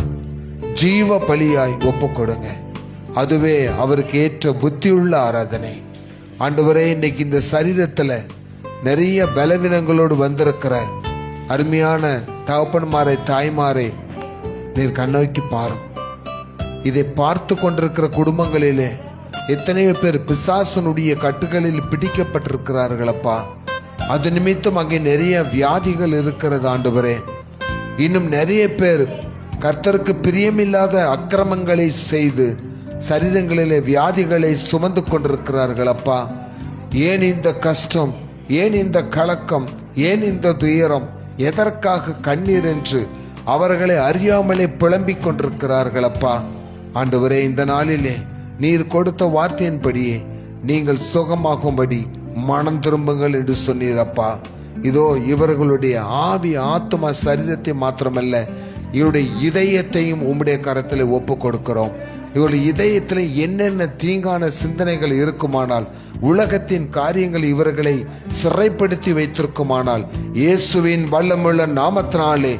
ஜீவ பலியாய் ஒப்பு கொடுங்க அதுவே அவருக்கு ஏற்ற புத்தியுள்ள ஆராதனை ஆண்டவரே இன்னைக்கு இந்த சரீரத்துல நிறைய பலவீனங்களோடு வந்திருக்கிற அருமையான தகப்பன்மாரை தாய்மாரை நீர் கண்ணோக்கி பாரும் இதை பார்த்து கொண்டிருக்கிற குடும்பங்களிலே எத்தனையோ பேர் பிசாசனுடைய கட்டுகளில் பிடிக்கப்பட்டிருக்கிறார்களப்பா அது நிமித்தம் அங்கே நிறைய வியாதிகள் இருக்கிறது ஆண்டவரே இன்னும் நிறைய பேர் கர்த்தருக்கு பிரியமில்லாத அக்கிரமங்களை செய்து சரீரங்களிலே வியாதிகளை சுமந்து கொண்டிருக்கிறார்கள் அப்பா ஏன் இந்த கஷ்டம் ஏன் இந்த கலக்கம் ஏன் இந்த துயரம் எதற்காக கண்ணீர் என்று அவர்களை அறியாமலே புலம்பிக் கொண்டிருக்கிறார்கள் அப்பா ஆண்டவரே இந்த நாளிலே நீர் கொடுத்த வார்த்தையின்படியே நீங்கள் சுகமாகும்படி மனம் திரும்புங்கள் என்று சொன்னீரப்பா இதோ இவர்களுடைய ஆவி ஆத்மா சரீரத்தை மாத்திரமல்ல இவருடைய இதயத்தையும் உம்முடைய கரத்தில் ஒப்பு கொடுக்கிறோம் இவருடைய இதயத்தில் என்னென்ன தீங்கான சிந்தனைகள் இருக்குமானால் உலகத்தின் காரியங்கள் இவர்களை சிறைப்படுத்தி வைத்திருக்குமானால் இயேசுவின் வல்லமுள்ள நாமத்தினாலே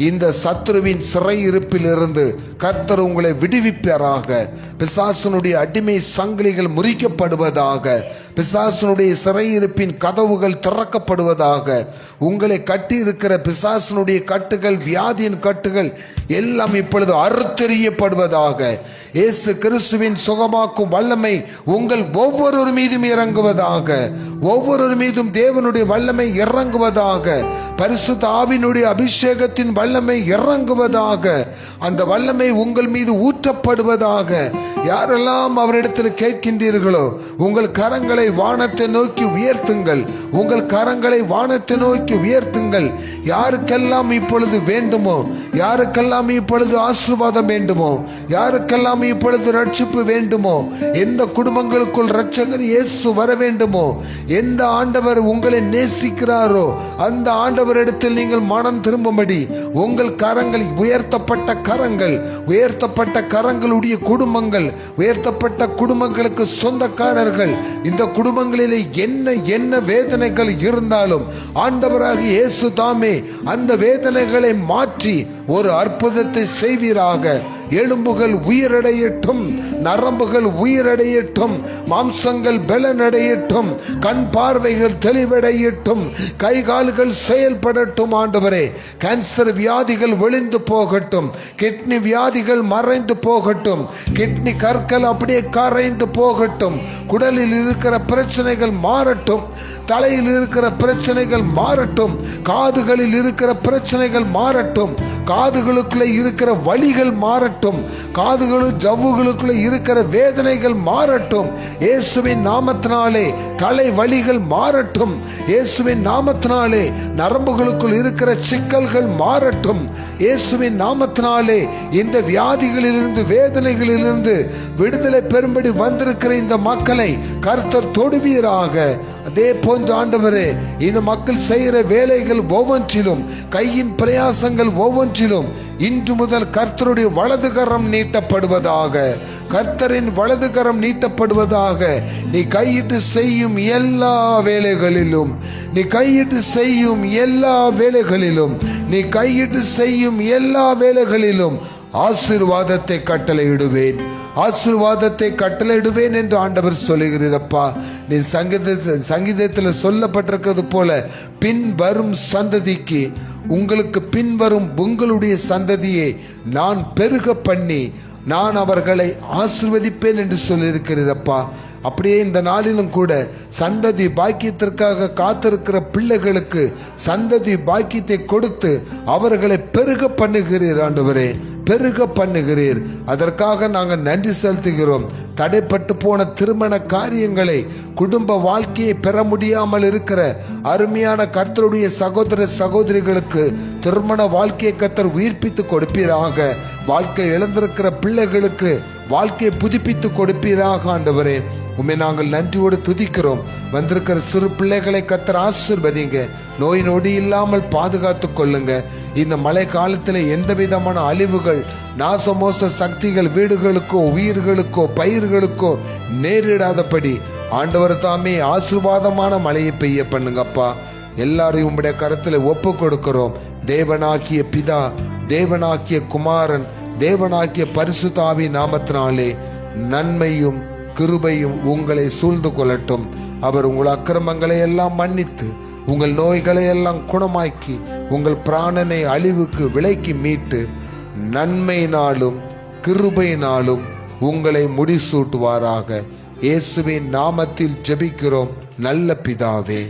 இந்த சத்துருவின் சிறையிருப்பில் இருந்து கர்த்தர் உங்களை விடுவிப்பாராக பிசாசனுடைய அடிமை சங்கிலிகள் முறிக்கப்படுவதாக பிசாசனுடைய சிறையிருப்பின் கதவுகள் திறக்கப்படுவதாக உங்களை கட்டி இருக்கிற பிசாசனுடைய கட்டுகள் வியாதியின் கட்டுகள் எல்லாம் இப்பொழுது அறுத்தெறியப்படுவதாக இயேசு கிறிஸ்துவின் சுகமாக்கும் வல்லமை உங்கள் ஒவ்வொரு மீதும் இறங்குவதாக ஒவ்வொரு மீதும் தேவனுடைய வல்லமை இறங்குவதாக பரிசுத்த ஆவியினுடைய அபிஷேகத்தின் வல்லமை இறங்குவதாக அந்த வல்லமை உங்கள் மீது ஊற்றப்படுவதாக யாரெல்லாம் அவரிடத்தில் கேட்கின்றீர்களோ உங்கள் கரங்களை வானத்தை நோக்கி உயர்த்துங்கள் உங்கள் கரங்களை வானத்தை நோக்கி உயர்த்துங்கள் யாருக்கெல்லாம் இப்பொழுது வேண்டுமோ யாருக்கெல்லாம் இப்பொழுது ஆசீர்வாதம் வேண்டுமோ யாருக்கெல்லாம் இப்பொழுது ரட்சிப்பு வேண்டுமோ எந்த குடும்பங்களுக்குள் இரட்சகர் இயேசு வர வேண்டுமோ எந்த ஆண்டவர் உங்களை நேசிக்கிறாரோ அந்த ஆண்டவரிடத்தில் நீங்கள் மனம் திரும்பும்படி உங்கள் கரங்கள் உயர்த்தப்பட்ட கரங்களுடைய குடும்பங்கள் உயர்த்தப்பட்ட குடும்பங்களுக்கு சொந்தக்காரர்கள் இந்த குடும்பங்களிலே என்ன வேதனைகள் இருந்தாலும் ஆண்டவராக இயேசு தாமே அந்த வேதனைகளை மாற்றி ஒரு அற்புதத்தை செய்வீராக எலும்புகள் உயிரடையட்டும், நரம்புகள் உயிரடையட்டும், மாம்சங்கள் பலனடையட்டும், கண் பார்வைகள் தெளிவடையட்டும், கை கால்கள் செயல்படட்டும். ஆண்டவரே, கேன்சர் வியாதிகள் ஒளிந்து போகட்டும், கிட்னி வியாதிகள் மறைந்து போகட்டும், கிட்னி கற்கள் அப்படியே கரைந்து போகட்டும், குடலில் இருக்கிற பிரச்சனைகள் மாறட்டும், தலையில் இருக்கிற பிரச்சனைகள் மாறட்டும், காதுகளில் இருக்கிற பிரச்சனைகள் மாறட்டும், காதுகளுக்குள்ள இருக்கிற வலிகள் மாறட்டும், காதுகளும் ஜவ்வுகளுக்குள்ள இருக்கிற வேதனைகள் மாறட்டும். இயேசுவின் நாமத்தினாலே தலை வலிகள் மாறட்டும், இயேசுவின் நாமத்தினாலே நரம்புகளுக்குள் இருக்கிற சிக்கல்கள் மாறட்டும், இயேசுவின் நாமத்தினாலே இந்த வியாதிகளிலிருந்து வேதனைகளிலிருந்து விடுதலை பெறும்படி வந்திருக்கிற இந்த மக்களை கர்த்தர் தொடுவீராக. அதே போன்ற ஆண்டவரே, இந்த மக்கள் செய்கிற வேலைகள் ஒவ்வொன்றிலும், கையின் பிரயாசங்கள் ஒவ்வொன்றிலும் இன்று முதல் கர்த்தருடைய வலதுகரம் நீட்டப்படுவதாக, கர்த்தரின் வலதுகரம் நீட்டப்படுவதாக. நீ கையிட்டு செய்யும் எல்லா வேலைகளிலும், நீ கையிட்டு செய்யும் எல்லா வேலைகளிலும், நீ கையிட்டு செய்யும் எல்லா வேலைகளிலும் ஆசீர்வாதத்தை கட்டளையிடுவேன், ஆசீர்வாதத்தை கட்டளையிடுவேன் என்று ஆண்டவர் சொல்லுகிறீரப்பா. நீ சங்கீதத்தில் சொல்லப்பட்டிருக்கிறது போல பின் வரும் சந்ததிக்கு, உங்களுக்கு பின்வரும் உங்களுடைய சந்ததியை நான் பெருக பண்ணி நான் அவர்களை ஆசீர்வதிப்பேன் என்று சொல்லியிருக்கிறீரப்பா. அப்படியே இந்த நாளிலும் கூட சந்ததி பாக்கியத்திற்காக காத்திருக்கிற பிள்ளைகளுக்கு சந்ததி பாக்கியத்தை கொடுத்து அவர்களை பெருக பண்ணுகிறீர் ஆண்டவரே, பெருக பண்ணுகிறீர். அதற்காக நாங்கள் நன்றி செலுத்துகிறோம். தடைப்பட்டு போன திருமண காரியங்களை, குடும்ப வாழ்க்கையை பெற முடியாமல் இருக்கிற அருமையான கர்த்தருடைய சகோதர சகோதரிகளுக்கு திருமண வாழ்க்கையை கர்த்தர் உயிர்ப்பித்து கொடுப்பீராக. வாழ்க்கை இழந்திருக்கிற பிள்ளைகளுக்கு வாழ்க்கையை புதுப்பித்து கொடுப்பீராக. ஆண்டவரே, உண்மை நாங்கள் நன்றியோடு துதிக்கிறோம். வந்திருக்கிற சிறு பிள்ளைகளை கர்த்தர் ஆசீர்வதிங்க, நோய் நொடி இல்லாமல் பாதுகாத்து கொள்ளுங்க. இந்த மழை காலத்தில் எந்த விதமான அழிவுகள், நாசமோச சக்திகள் வீடுகளுக்கோ உயிர்களுக்கோ பயிர்களுக்கோ நேரிடாதபடி ஆண்டவர் தாமே ஆசீர்வாதமான மழையை பெய்ய பண்ணுங்கப்பா. எல்லாரையும் உம்முடைய கரத்தில் ஒப்பு கொடுக்கிறோம். தேவனாகிய பிதா, தேவனாகிய குமாரன், தேவனாகிய பரிசுத்த ஆவி நாமத்தினாலே நன்மையும் கிருபையும் உங்களை சூழ்ந்து கொள்ளட்டும். அவர் உங்கள் அக்கிரமங்களை எல்லாம் மன்னித்து, உங்கள் நோய்களை எல்லாம் குணமாக்கி, உங்கள் பிராணனை அழிவுக்கு விலைக்கு மீட்டு, நன்மையினாலும் கிருபையினாலும் உங்களை முடிசூட்டுவாராக. இயேசுவின் நாமத்தில் ஜெபிக்கிறோம் நல்ல பிதாவே,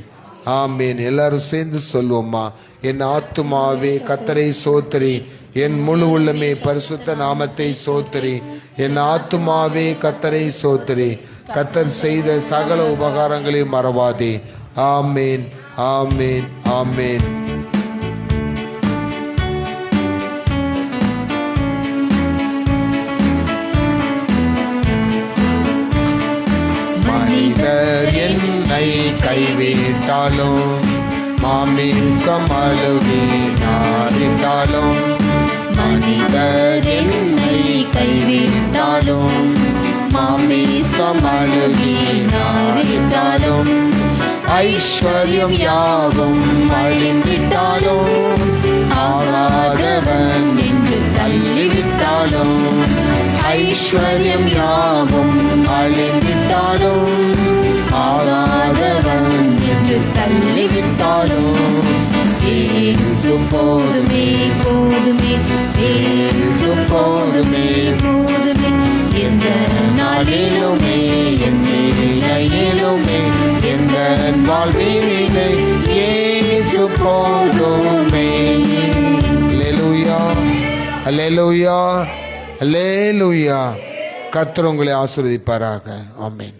ஆமேன். எல்லாரும் சேர்ந்து சொல்லுவோம்மா. என் ஆத்துமாவே கர்த்தரை சோத்திரி, என் முழு உள்ளமே பரிசுத்த நாமத்தை சோத்திரி. என் ஆத்துமாவே கர்த்தரை சோத்திரி, கர்த்தர் செய்த சகல உபகாரங்களையும் மறவாதே. ஆமேன், ஆமேன், ஆமேன். மனிதர் என்னை கைவிட்டாலும், மாமிசம் அழுகினாலும், மனிதர் என்னை கைவிட்டாலும், மாமிசம் அழுகினாலும், ஐஸ்வர்யம் யாவும் அழிந்திட்டாலும், ஆகாதவன் என்று தள்ளிவிட்டாலும், ஐஸ்வர்யம் யாவும் அழிந்திட்டாலும், ஆகாதவன் என்று தள்ளிவிட்டாலும், இயேசு போதுமே, போதுமே, இயேசு போதுமே, போதுமே. எந்த நாளிலுமே, எந்த நிலையிலுமே, எந்த வாழ்விலே இயேசு போதுமே. அல்லேலூயா, அல்லேலூயா, அல்லேலூயா. கர்த்தர் உங்களை ஆசீர்வதிப்பாராக. ஆமென்.